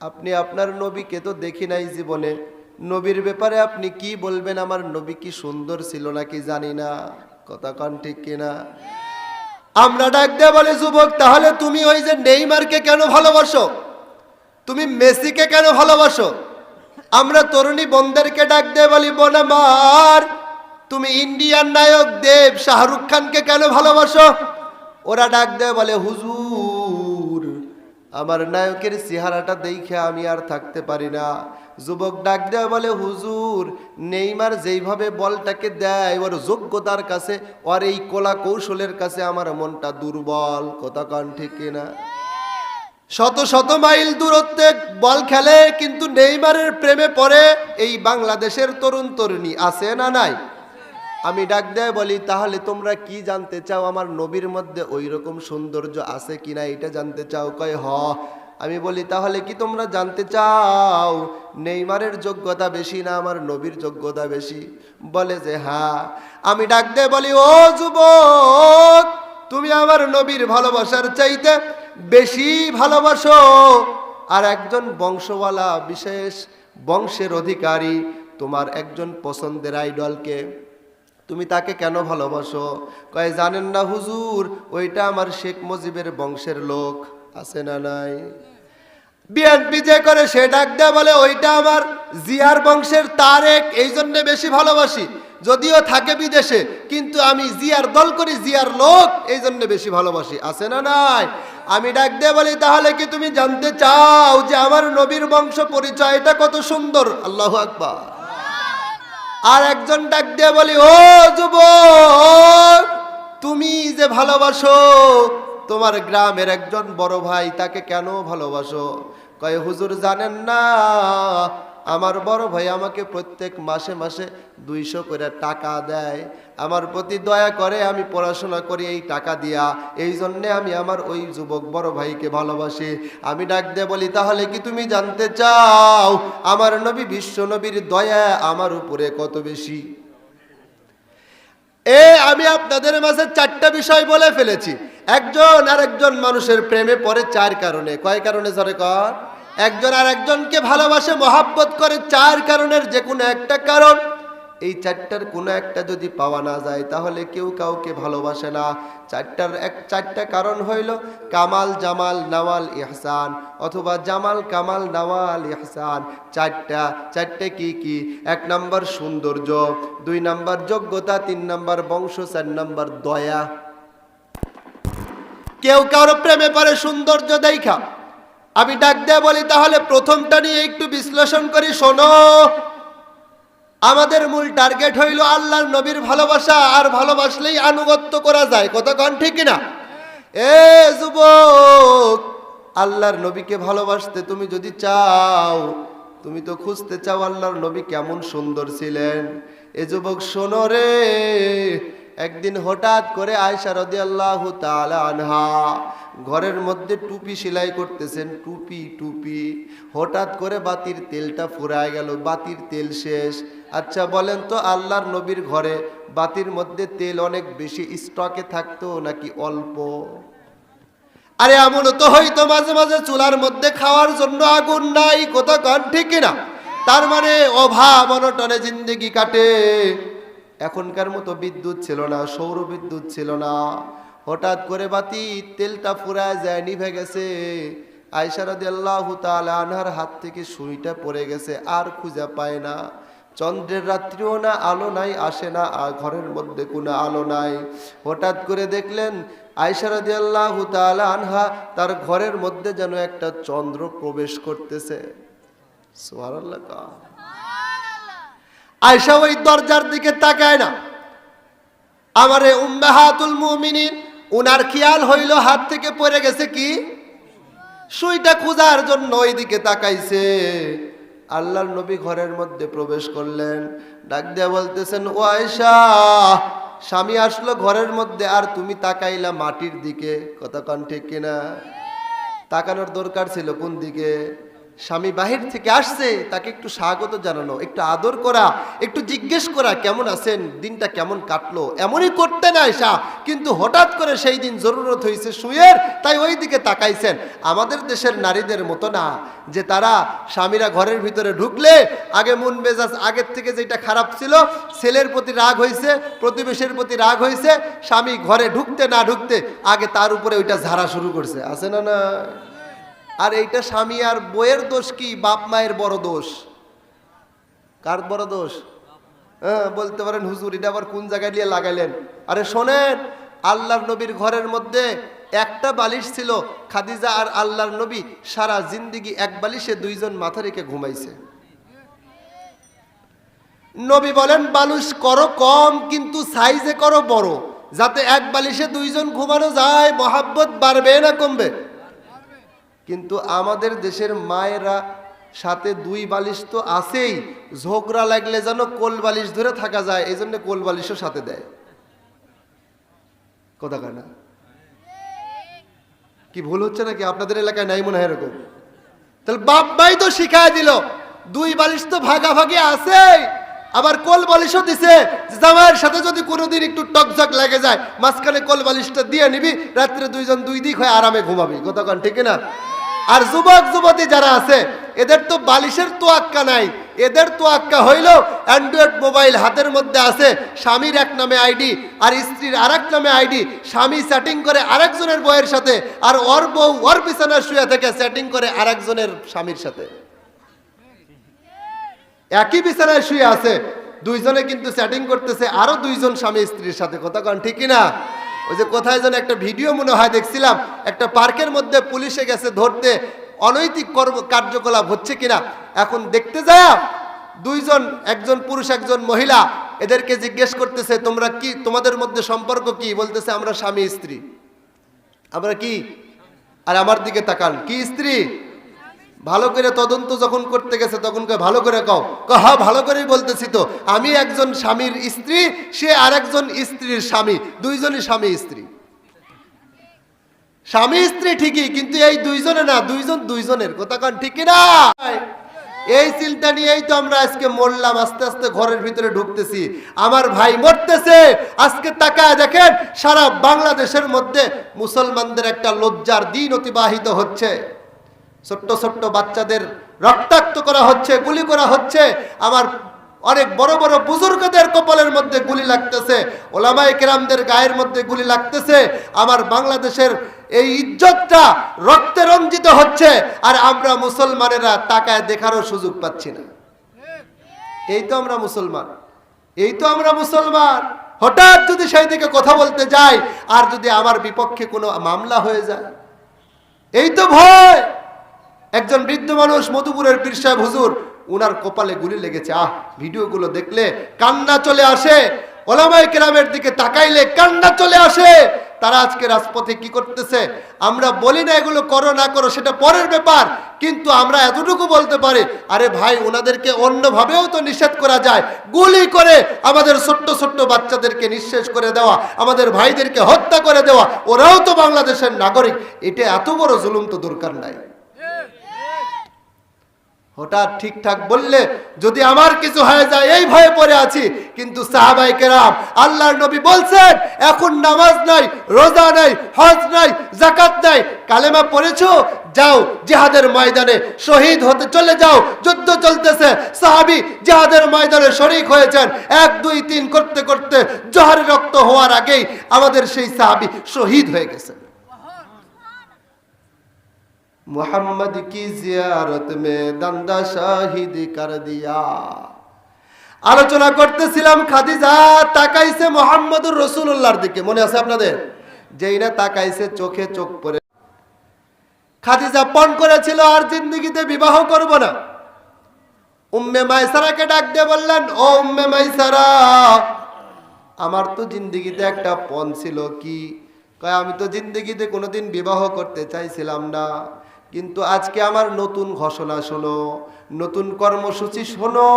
আপনি আপনার নবীকে তো দেখি নাই জীবনে, নবীর ব্যাপারে আপনি কি বলবেন? আমার নবী কি সুন্দর ছিল নাকি জানি না, কথা কন ঠিক কিনা? আমরা ডাক দিয়ে বলে, যুবক তাহলে তুমি ওই যে নেইমারকে কেন ভালোবাসো, তুমি মেসিকে কেন ভালোবাসো? আমরা তরুণী বোনদেরকে ডাক দিয়ে বলি, বোন আমার তুমি ইন্ডিয়ান নায়ক দেব শাহরুখ খানকে কেন ভালোবাসো? ওরা ডাক দেয় বলে, হুজুর আমার নায়কের চেহারাটা দেখে আমি আর থাকতে পারি না। যুবক ডাক দেয় বলে, হুজুর নেইমার যেইভাবে বলটাকে দেয় ওর যোগ্যতার কাছে, ওর এই কলা কৌশলের কাছে আমার মনটা দুর্বল, কথা কন ঠিক কিনা? শত শত মাইল দূরত্বে বল খেলে, কিন্তু নেইমারের প্রেমে পড়ে এই বাংলাদেশের তরুণ তরুণী আছে না নাই? আমি ডাক দেয় বলি, তাহলে তোমরা কি জানতে চাও? আমার নবীর মধ্যে ওই রকম সৌন্দর্য আছে কিনা এটা জানতে চাও? কয় হ। আমি বলি, তাহলে কি তোমরা জানতে চাও নেইমারের যোগ্যতা বেশি না আমার নবীর যোগ্যতা বেশি? বলে যে হ্যাঁ। আমি ডাক দেয় বলি, ও যুবক তুমি আমার নবীর ভালোবাসার চাইতে বেশি ভালোবাসো আর একজন বংশওয়ালা বিশেষ বংশের অধিকারী তোমার একজন পছন্দের আইডলকে, তুমি তাকে কেন ভালোবাসো? কয় জানেন না হুজুর, ওইটা আমার শেখ মুজিবের বংশের লোক, আছে না নাই? বিএনপি যে করে সে ডাক দেয় বলে, ওইটা আমার জিয়ার বংশের তারেক, এই জন্য বেশি ভালোবাসি। যদিও থাকে বিদেশে, কিন্তু আমি জিয়ার দল করি, জিয়ার লোক, এই জন্য বেশি ভালোবাসি, আছে না নাই? আমি ডাক দিয়ে বলি, তাহলে কি তুমি জানতে চাও যে আমার নবীর বংশ পরিচয়টা কত সুন্দর? আল্লাহু আকবার। আর একজন ডাক দিয়ে বলি, ও যুবক তুমি যে ভালোবাসো তোমার গ্রামের একজন বড় ভাই, তাকে কেন ভালোবাসো? কয় হুজুর জানেন না, আমার বড় ভাই আমাকে প্রত্যেক মাসে মাসে 200 করে টাকা দেয়, আমার প্রতি দয়া করে, আমি পড়াশোনা করি এই টাকা দিয়া, এই জন্যে আমি আমার ওই যুবক বড় ভাইকে ভালোবাসি। আমি ডাক দিয়ে বলি, তাহলে কি তুমি জানতে চাও আমার নবী বিশ্ব নবীর দয়া আমার উপরে কত বেশি? আমি আপনাদের মাঝে 4টা বিষয় বলে ফেলেছি। একজন আর একজন মানুষের প্রেমে পড়ে 4 কারণে। কয় কারণে জোরে কর? একজন আর একজনকে ভালোবাসে, মহাব্বত করে 4 কারণের যে কোনো একটা কারণ। এই 4টার কোনো একটা যদি পাওয়া না যায় তাহলে কেউ কাউকে ভালোবাসে না। 4টা কারণ হইল কামাল জামাল নওয়াল ইহসান, অথবা জামাল কামাল নওয়াল ইহসান। 4টা কি কি? 1 নাম্বার সৌন্দর্য, 2 নাম্বার যোগ্যতা, 3 নাম্বার বংশ, 4 নাম্বার দয়া। কেউ কারো প্রেমে পড়ে সৌন্দর্য দেখা। আমি ডাক দিয়ে বলি, তাহলে প্রথমটা নিয়ে একটু বিশ্লেষণ করি, শোনো। আমাদের মূল টার্গেট হইল আল্লাহর নবীর ভালোবাসা, আর ভালোবাসলেই আনুগত্য করা যায়, কথা কন ঠিক কিনা? যুবক আল্লাহর নবীকে ভালোবাসতে তুমি যদি চাও, তুমি তো খুঁজতে চাও আল্লাহর নবী কেমন সুন্দর ছিলেন। যুবক শোনো রে, একদিন হঠাৎ করে আয়েশা রাদিয়াল্লাহু তাআলা আনহা ঘরের মধ্যে টুপি সেলাই করতেছেন, টুপি হঠাৎ করে বাতির তেলটা ফুরায় গেল, বাতির তেল শেষ। আচ্ছা বলেন তো, আল্লাহর নবীর ঘরে বাতির মধ্যে তেল অনেক বেশি স্টকে থাকতো নাকি অল্প? আরে এমনও তো হয়তো মাঝে মাঝে চুলার মধ্যে খাওয়ার জন্য আগুন নাই, কথা কন ঠিক না? তার মানে অভাব অনটনে জিন্দেগি কাটে। এখনকার মতো বিদ্যুৎ ছিল না, সৌর বিদ্যুৎ ছিল না। হঠাৎ করে বাতি তেলটা ফুরায় যায়, নিভে গেছে। আয়েশা রাদিয়াল্লাহু তাআলা আনহার হাত থেকে সুইটা পড়ে গেছে, আর খুঁজে পায় না। চন্দ্রের রাত্রিও না, আলো নাই, আসে না, আর ঘরের মধ্যে কোনো আলো নাই। হঠাৎ করে দেখলেন আয়েশা রাদিয়াল্লাহু তাআলা আনহা তার ঘরের মধ্যে যেন একটা চন্দ্র প্রবেশ করতেছে। সুবহানাল্লাহ। আয়েশা ওই দরজার দিকে তাকায় না। আমারে উম্মাহাতুল মুমিনিন, উনার খেয়াল হইল হাত থেকে পড়ে গেছে কি সুইটা, খোঁজার জন্য ওই দিকে তাকাইছে। আল্লাহর নবী ঘরের মধ্যে প্রবেশ করলেন, ডাক দিয়ে বলতেছেন, ও আয়েশা, স্বামী আসলো ঘরের মধ্যে আর তুমি তাকাইলা মাটির দিকে, কথা কন ঠিক কিনা? তাকানোর দরকার ছিল কোন দিকে? স্বামী বাহির থেকে আসছে, তাকে একটু স্বাগত জানানো, একটু আদর করা, একটু জিজ্ঞেস করা কেমন আছেন, দিনটা কেমন কাটলো, এমনই করতে না এসা, কিন্তু হঠাৎ করে সেই দিন জরুরত হয়েছে শুয়ের, তাই ওই দিকে তাকাইছেন। আমাদের দেশের নারীদের মতো না যে তারা স্বামীরা ঘরের ভিতরে ঢুকলে আগে মন মেজাজ আগের থেকে যেটা খারাপ ছিল, ছেলের প্রতি রাগ হয়েছে, প্রতিবেশীর প্রতি রাগ হয়েছে, স্বামী ঘরে ঢুকতে না ঢুকতে আগে তার উপরে ওইটা ঝাড়া শুরু করছে, আছে না না? আর এইটা স্বামী আর বইয়ের দোষ কি, বাপ মায়ের বড় দোষ? কার বড় দোষ? হ্যাঁ, বলতে পারেন হুজুর এটা আবার কোন জায়গায় নিয়ে লাগাইলেন? আরে শোনেন, আল্লাহর নবীর ঘরের মধ্যে একটা বালিশ ছিল, খাদিজা আর আল্লাহর নবী সারা জিন্দিগি এক বালিশে দুইজন মাথা রেখে ঘুমাইছে। নবী বলেন বালিশ করো কম, কিন্তু সাইজে করো বড়, যাতে এক বালিশে দুইজন ঘুমানো যায়। মহাব্বত বাড়বে না কমবে? কিন্তু আমাদের দেশের মায়েরা সাথে দুই বালিশ তো আছেই, ঝগড়া লাগলে যেন কোল বালিশ ধরে থাকা যায়, এই জন্য কোল বালিশও সাথে দেয়। কথা কয় না? কি ভুল হচ্ছে নাকি? আপনাদের এলাকায় নাই মনে হয় এরকম? তাহলে বাপ মাই তো শিখায় দিল, দুই বালিশ তো ভাগাভাগি আছে, আবার কোল বালিশও দিছে, জামাইয়ের সাথে যদি কোনোদিন একটু টকঝক লেগে যায়, মাঝখানে কোল বালিশটা দিয়ে নিবি, রাত্রে দুইজন দুই দিক হয়ে আরামে ঘুমাবি। কথা কন ঠিক না? আর যুবক যুবতী যারা আছে, এদের তো বালিশের তোয়াক্কা নাই, এদের তোয়াক্কা হইল অ্যান্ড্রয়েড মোবাইল হাতের মধ্যে আছে, স্বামীর এক নামে আইডি আর স্ত্রীর আরেক নামে আইডি, স্বামী সেটিং করে আরেকজনের বউয়ের সাথে, আর ওর বউ ওর বিছানায় শুয়ে থেকে সেটিং করে আরেকজনের স্বামীর সাথে। একই বিছানায় শুয়ে আছে, দুইজনে কিন্তু সেটিং করতেছে আরো দুইজন স্বামী স্ত্রীর সাথে। কথা কন ঠিক না? ওই যে কোথায় যেন একটা ভিডিও মনে হয় দেখছিলাম, একটা পার্কের মধ্যে পুলিশে গেছে ধরতে, অনৈতিক কার্যকলাপ হচ্ছে কিনা। এখন দেখতে যায় দুইজন, একজন পুরুষ একজন মহিলা, এদেরকে জিজ্ঞেস করতেছে তোমরা কি, তোমাদের মধ্যে সম্পর্ক কি? বলতেছে আমরা স্বামী স্ত্রী। আমরা কি? আর আমার দিকে তাকান, কি স্ত্রী? ভালো করে তদন্ত যখন করতে গেছে তখন ভালো করে কও, হ্যাঁ ভালো করেই বলতেছি তো, আমি একজন স্বামীর স্ত্রী, সে আরেকজন স্ত্রীর স্বামী, দুইজনই স্বামী স্ত্রী। স্বামী স্ত্রী ঠিকই, কিন্তু এই দুইজনে না, দুইজন দুইজনের। কথা কন ঠিক না? এই চিন্তা নিয়েই তো আমরা আজকে মরলাম, আস্তে আস্তে ঘরের ভিতরে ঢুকতেছি। আমার ভাই মরতেছে। আজকে তাকায় দেখেন, সারা বাংলাদেশের মধ্যে মুসলমানদের একটা লজ্জার দিন অতিবাহিত হচ্ছে। ছোট্ট ছোট্ট বাচ্চাদের রক্তাক্ত করা হচ্ছে, গুলি করা হচ্ছে। আমার অনেক বড় বড় বুজুর্গদের কপালের মধ্যে গুলি লাগতেছে, ওলামায়ে কেরামদের গায়ের মধ্যে গুলি লাগতেছে। আমার বাংলাদেশের এই ইজ্জতটা রক্তে রঞ্জিত হচ্ছে, আর আমরা মুসলমানেরা তাকায় দেখারও সুযোগ পাচ্ছি না। এই তো আমরা মুসলমান, এই তো আমরা মুসলমান। হঠাৎ যদি সেই দিকে কথা বলতে যাই, আর যদি আমার বিপক্ষে কোনো মামলা হয়ে যায়, এই তো ভয়। একজন বৃদ্ধ মানুষ, মধুপুরের পীর সাহেব হুজুর, উনার কপালে গুলি লেগেছে। ভিডিওগুলো দেখলে কান্না চলে আসে, ওলামায়ে কেরামের দিকে তাকাইলে কান্না চলে আসে। তারা আজকে রাজপথে কি করতেছে? আমরা বলি না এগুলো করো না করো, সেটা পরের ব্যাপার, কিন্তু আমরা এতটুকু বলতে পারি, আরে ভাই ওনাদেরকে অন্যভাবেও তো নিষেধ করা যায়। গুলি করে আমাদের ছোট্ট ছোট্ট বাচ্চাদেরকে নিঃশেষ করে দেওয়া, আমাদের ভাইদেরকে হত্যা করে দেওয়া, ওরাও তো বাংলাদেশের নাগরিক। এটা এত বড় জুলুম তো দরকার নাই। হঠাৎ ঠিকঠাক বললে যদি আমার কিছু হয়ে যায় এই ভয়ে পড়ে আছি, কিন্তু সাহাবায়ে কেরাম, আল্লাহর নবী বলছেন এখন নামাজ নাই, রোজা নাই, হজ নাই, যাকাত নাই, কালেমা পড়েছো, যাও জিহাদের ময়দানে শহীদ হতে চলে যাও। যুদ্ধ চলতেছে, সাহাবী জিহাদের ময়দানে শরীক হয়েছেন, 1 2 3 করতে করতে জোহরের রক্ত হওয়ার আগেই আমাদের সেই সাহাবী শহীদ হয়ে গেছেন। মোহাম্মদ কি জিয়ারত মে দন্দা শাহিদ কর দিয়া। আলোচনা করতেছিলাম, খাদিজা তাকাইছে মুহাম্মদুর রাসূলুল্লাহর দিকে, মনে আছে আপনাদের? যেই না তাকাইছে চোখে চোখ পড়ে, খাদিজা পণ করেছিল আর জিন্দেগিতে বিবাহ করব না। উম্মে মাইসারাকে ডাক দিয়ে বললেন, ও উম্মে মাইসারা, আমার তো জিন্দেগিতে একটা পণ ছিল। কি? কয় আমি তো জিন্দেগিতে কোনোদিন বিবাহ করতে চাইছিলাম না, কিন্তু আজকে আমার নতুন ঘোষণা শোনো, নতুন কর্মসূচি শোনো,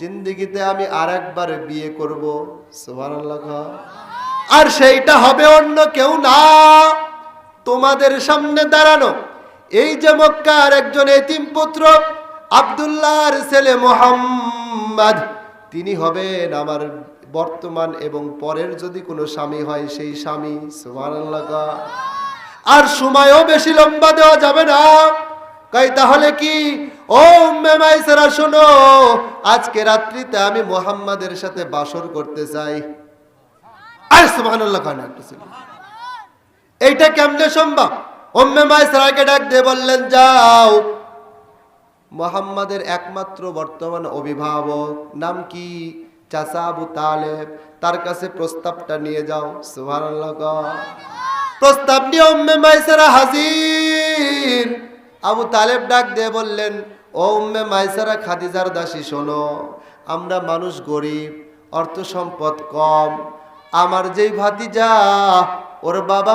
জিন্দেগিতে আমি আরেকবার বিয়ে করব। সুবহানাল্লাহ। আর সেইটা হবে অন্য কেউ না, তোমাদের সামনে দাঁড়ানো এই যে মক্কার একজন এতিম পুত্র আব্দুল্লাহর ছেলে মুহাম্মদ, তিনি হবেন আমার বর্তমান এবং পরের যদি কোনো স্বামী হয় সেই স্বামী। সুবহানাল্লাহ। আর সময়ও বেশি লম্বা দেওয়া যাবে না। কই তাহলে কি, ও উম্মে মাইসারা শোনো, আজকে রাত্রিতে আমি মুহাম্মাদের সাথে বাসর করতে চাই। আর সুবহানাল্লাহ কানা একটু ছিল। এইটা কেমনে সম্ভব? উম্মে মাইসারাকে ডাক দিয়ে বললেন, যাও মুহাম্মাদের একমাত্র বর্তমান অভিভাবক, নাম কি? চাচা আবু তালেব, তার কাছে প্রস্তাবটা নিয়ে যাও। সুবহানাল্লাহ। প্রস্তাব নিয়ে উম্মে মাইসারা হাজির। আবু তালেব ডাক দিয়ে বললেন, ও উম্মে মাইসারা, খাদিজার দাসী শোনো, আমরা মানুষ গরিব, অর্থ সম্পদ কম। আমার যেই ভাতিজা, ওর বাবা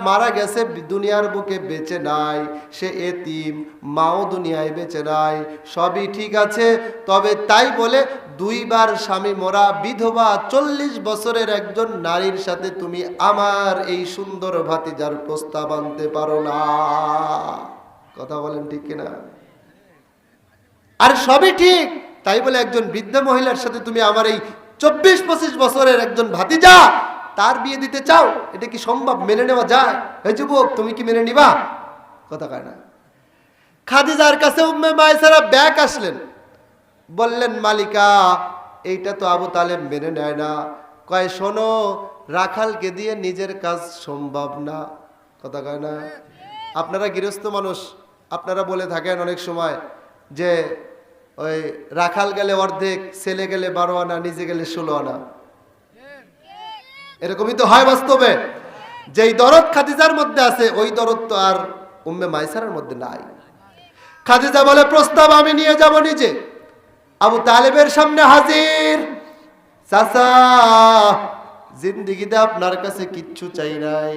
মারা গেছে, দুনিয়ার বুকে বেঁচে নাই, সে এতিম, মাও দুনিয়ায় বেঁচে নাই, সবই ঠিক আছে, তবে তাই বলে দুইবার স্বামী মরা বিধবা 40 বছরের একজন নারীর সাথে তুমি আমার এই সুন্দর ভাতিজার প্রস্তাব আনতে পারো না। কথা বলেন ঠিক কিনা? আর সবই ঠিক, তাই বলে একজন বৃদ্ধা মহিলার সাথে তুমি আমার এই 24-25 বছরের একজন ভাতিজা তার বিয়ে দিতে চাও? এটা কি সম্ভব? মেনে নেওয়া যায়? হে যুবক, তুমি কি মেনে নিবা? কথা কয় না। খাদিজার কাছে উম্মে মাইসারা ব্যাক আসলেন, বললেন, মালিকা, এইটা তো আবু তালেব মেনে নেয় না। কয়, শোনো, রাখালকে দিয়ে নিজের কাজ সম্ভব না। কথা কয় না? আপনারা গৃহস্থ মানুষ, আপনারা বলে থাকেন অনেক সময় যে ওই রাখাল গেলে অর্ধেক, ছেলে গেলে 12 আনা, নিজে গেলে 16 আনা। এরকমই তো হয় বাস্তবে। যেই দরদ খাদিজার মধ্যে আছে, ওই দরদ তো আর উম্মে মাইসারার মধ্যে নাই। খাদিজা বলে, প্রস্তাব আমি নিয়ে যাব নিজে। আবু তালেবের সামনে হাজির। চাচা, জিন্দেগিতে আপনার কাছে কিচ্ছু চাই নাই,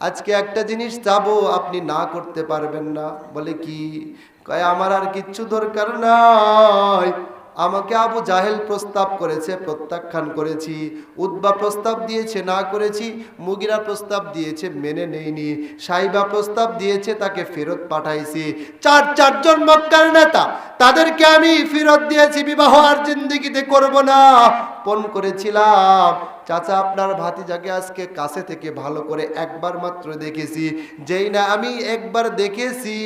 আজকে একটা জিনিস চাবো, আপনি না করতে পারবেন না। বলে, কি? কয়, আমার আর কিচ্ছু দরকার নাই। আমাকে আবু জাহেল প্রস্তাব করেছে, প্রত্যাখ্যান করেছি। উতবা প্রস্তাব দিয়েছে, না করেছি। মুগিরা প্রস্তাব দিয়েছে, মেনে নেইনি। সাইবা প্রস্তাব দিয়েছে, তাকে ফেরত পাঠাইছি। চারজন মক্কার নেতা, তাদেরকে আমি ফেরত দিয়েছি, বিবাহ আর জিন্দেগিতে করব না। পণ করেছিলাম, চাচা আপনার ভাতিজাকে আজকে কাছে থেকে ভালো করে একবার মাত্র দেখেছি। যেই না আমি একবার দেখেছি,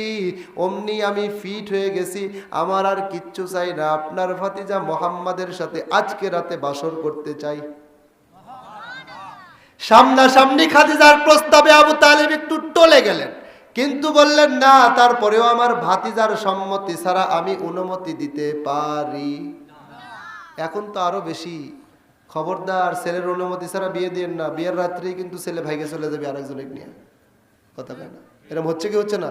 অমনি আমি ফিট হয়ে গেছি। আমার আর কিচ্ছু চাই না, আপনার ভাতিজা মুহাম্মাদের সাথে আজকে রাতে বাসর করতে চাই। সামনাসামনি খাদিজার প্রস্তাবে আবু তালেব একটু টলে গেলেন, কিন্তু বললেন, না, তারপরেও আমার ভাতিজার সম্মতি ছাড়া আমি অনুমতি দিতে পারি। এখন তো আরো বেশি, খবরদার, ছেলের অনুমতি ছাড়া বিয়ে দিয়েন না। বিয়ের রাত্রেই কিন্তু ছেলে ভাইকে চলে যাবে আরেকজনের নিয়ে। কথা কয় না? এরকম হচ্ছে কি হচ্ছে না?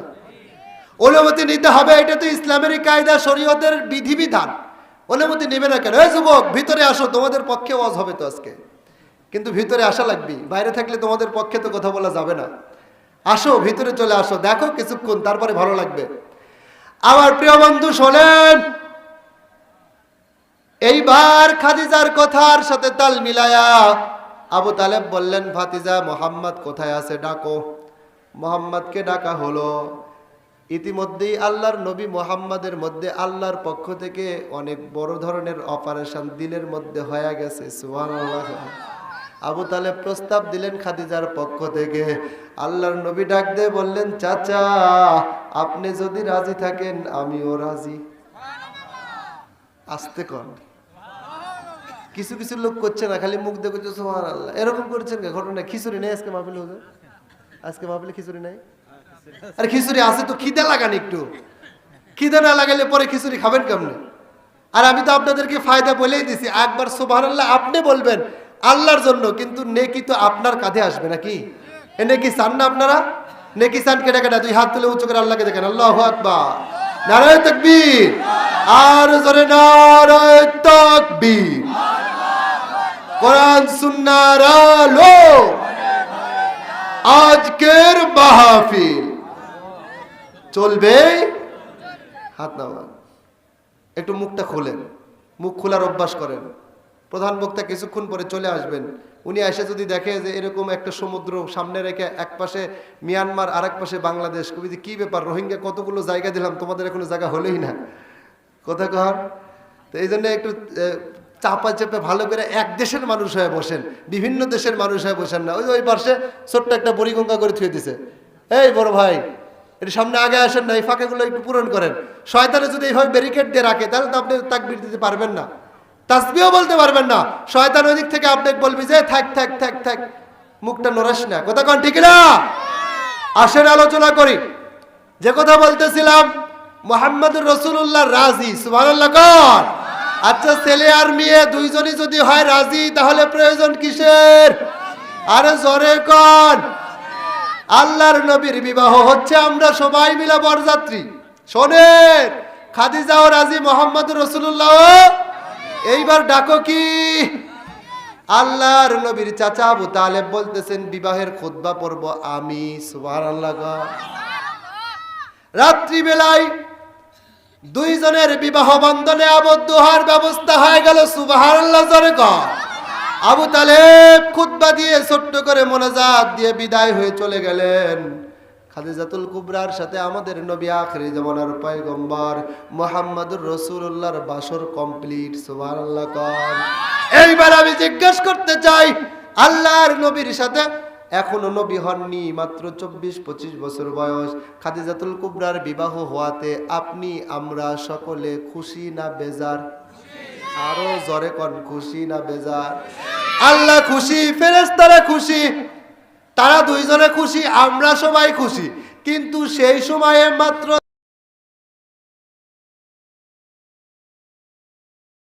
অনুমতি নিতে হবে, এটা তো ইসলামেরই কায়দা, শরীয়তের বিধিবিধান। অনুমতি নেবে না কেন? এই যুবক, ভিতরে আসো, তোমাদের পক্ষে ওয়াজ হবে তো আজকে, কিন্তু ভিতরে আসা লাগবে। বাইরে থাকলে তোমাদের পক্ষে তো কথা বলা যাবে না। আসো, ভিতরে চলে আসো, দেখো কিছুক্ষণ, তারপরে ভালো লাগবে। আমার প্রিয় বন্ধু শোনেন, এইবার খাদিজার কথার সাথে তাল মিলায়া আবু তালেব বললেন, ভাতিজা মুহাম্মদ কোথায় আছে, ডাকো। মুহাম্মদকে ডাকা হলো। ইতিমধ্যেই আল্লাহর নবী মুহাম্মাদের মধ্যে আল্লাহর পক্ষ থেকে অনেক বড় ধরনের অপারেশন দিলের মধ্যে হয়ে গেছে। সুবহানাল্লাহ। আবু তালেব প্রস্তাব দিলেন খাদিজার পক্ষ থেকে। আল্লাহর নবী ডাক দিয়ে বললেন, চাচা, আপনি যদি রাজি থাকেন আমিও রাজি। আসতে কন। কিছু কিছু লোক করছে না, খালি মুখ দিয়ে করছে সুবহানাল্লাহ। এরকম করছেন কে? ঘটনা, খিচুড়ি নেই আজকে মাহফিলে? হুজুর, আজকে মাহফিলে খিচুড়ি নাই? আরে খিচুড়ি আছে তো, খিদে লাগান একটু। খিদে না লাগালে পরে খিচুড়ি খাবেন কেমনে? আর আমি তো আপনাদেরকে ফায়দা বলেই দিছি, একবার সুবহানাল্লাহ আপনি বলবেন আল্লাহর জন্য, কিন্তু নেকি তো আপনার কাঁধে আসবে নাকি? এ নেকি চান না আপনারা? নেকি চান? কেটে কেটে 2 হাত তুলে উঁচু করে আল্লাহকে দেখেন। আল্লাহু আকবার, নারায়ে তাকবীর, আর জোরে নারায়ে তাকবীর। কোরআন সুন্নাহর আলো, আজকের মাহফিল চলবে। হাত নামান, একটু মুখটা খোলেন, মুখ খোলার অভ্যাস করেন। প্রধান বক্তা কিছুক্ষণ পরে চলে আসবেন, উনি এসে যদি দেখে যে এরকম একটা সমুদ্র সামনে রেখে এক পাশে মিয়ানমার আর এক পাশে বাংলাদেশ, কবি যে কি ব্যাপার, রোহিঙ্গা কতগুলো জায়গা দিলাম, তোমাদের এখনো জায়গা হলোই না, কথা কর। তো এই জন্য একটু চাপা চেপে ভালো করে এক দেশের মানুষ হয়ে বসেন, বিভিন্ন দেশের মানুষ হয়ে বসেন না। ওই পাশে ছোট্ট একটা বড়িগঙ্গা করে থুয়ে দিছে, এই বড় ভাই এর সামনে আগে আসেন না, এই ফাঁকাগুলো একটু পূরণ করেন। শয়তানে যদি এইভাবে ব্যারিকেড দিয়ে রাখে তাহলে তো আপনি তাকবীর দিতে পারবেন না, তাসবিহও বলতে পারবেন না। শয়তান ওই দিক থেকে আপনাকে বলবি যে থাক থাক থাক থাক, মুখটা নড়াস না, কথা কন ঠিক না? আসেন আলোচনা করি। যে কথা বলতেছিলাম, মুহাম্মদুর রাসূলুল্লাহ রাজি, সুবহানাল্লাহ কর। আচ্ছা, ছেলে আর মেয়ে দুইজনই যদি হয় রাজি, তাহলে প্রয়োজন কিসের? আরে জোরে কন। আল্লাহর নবীর বিবাহ হচ্ছে, আমরা সবাই মিলে বরযাত্রী। শোনেন, খাদিজাও রাজি, মুহাম্মদুর রাসূলুল্লাহ। এইবার ডাকো কি? আল্লাহর নবীর চাচা আবু তালেব বলতেছেন বিবাহের খুতবা পড়ব আমি, সুবহানাল্লাহ। রাত্রি বেলায় দুইজনের বিবাহ বন্ধনে আবদ্ধ হওয়ার ব্যবস্থা হয়ে গেল, সুবহানাল্লাহ জোরে কর। আবু তালেব খুতবা দিয়ে ছোট্ট করে মোনাজাত দিয়ে বিদায় হয়ে চলে গেলেন। খাদিজাতুল কুবরার সাথে আমাদের নবী আখিরি জামানার পয়গম্বর মুহাম্মদুর রাসূলুল্লাহর বাসর কমপ্লিট, সুবহানাল্লাহ কর। এইবার আমি জিজ্ঞেস করতে চাই, আল্লাহর নবীর সাথে এখনো নবী হননি, মাত্র 24-25 বছর বয়স, খাদিজাতুল কুবরার বিবাহ হওয়াতে আপনি আমরা সকলে খুশি না বেজার? আরো জোরে কোন, খুশি না বেজার? আল্লাহ খুশি, ফেরেশতারা খুশি, তারা দুইজনে খুশি, আমরা সবাই খুশি। কিন্তু সেই সময়ে মাত্র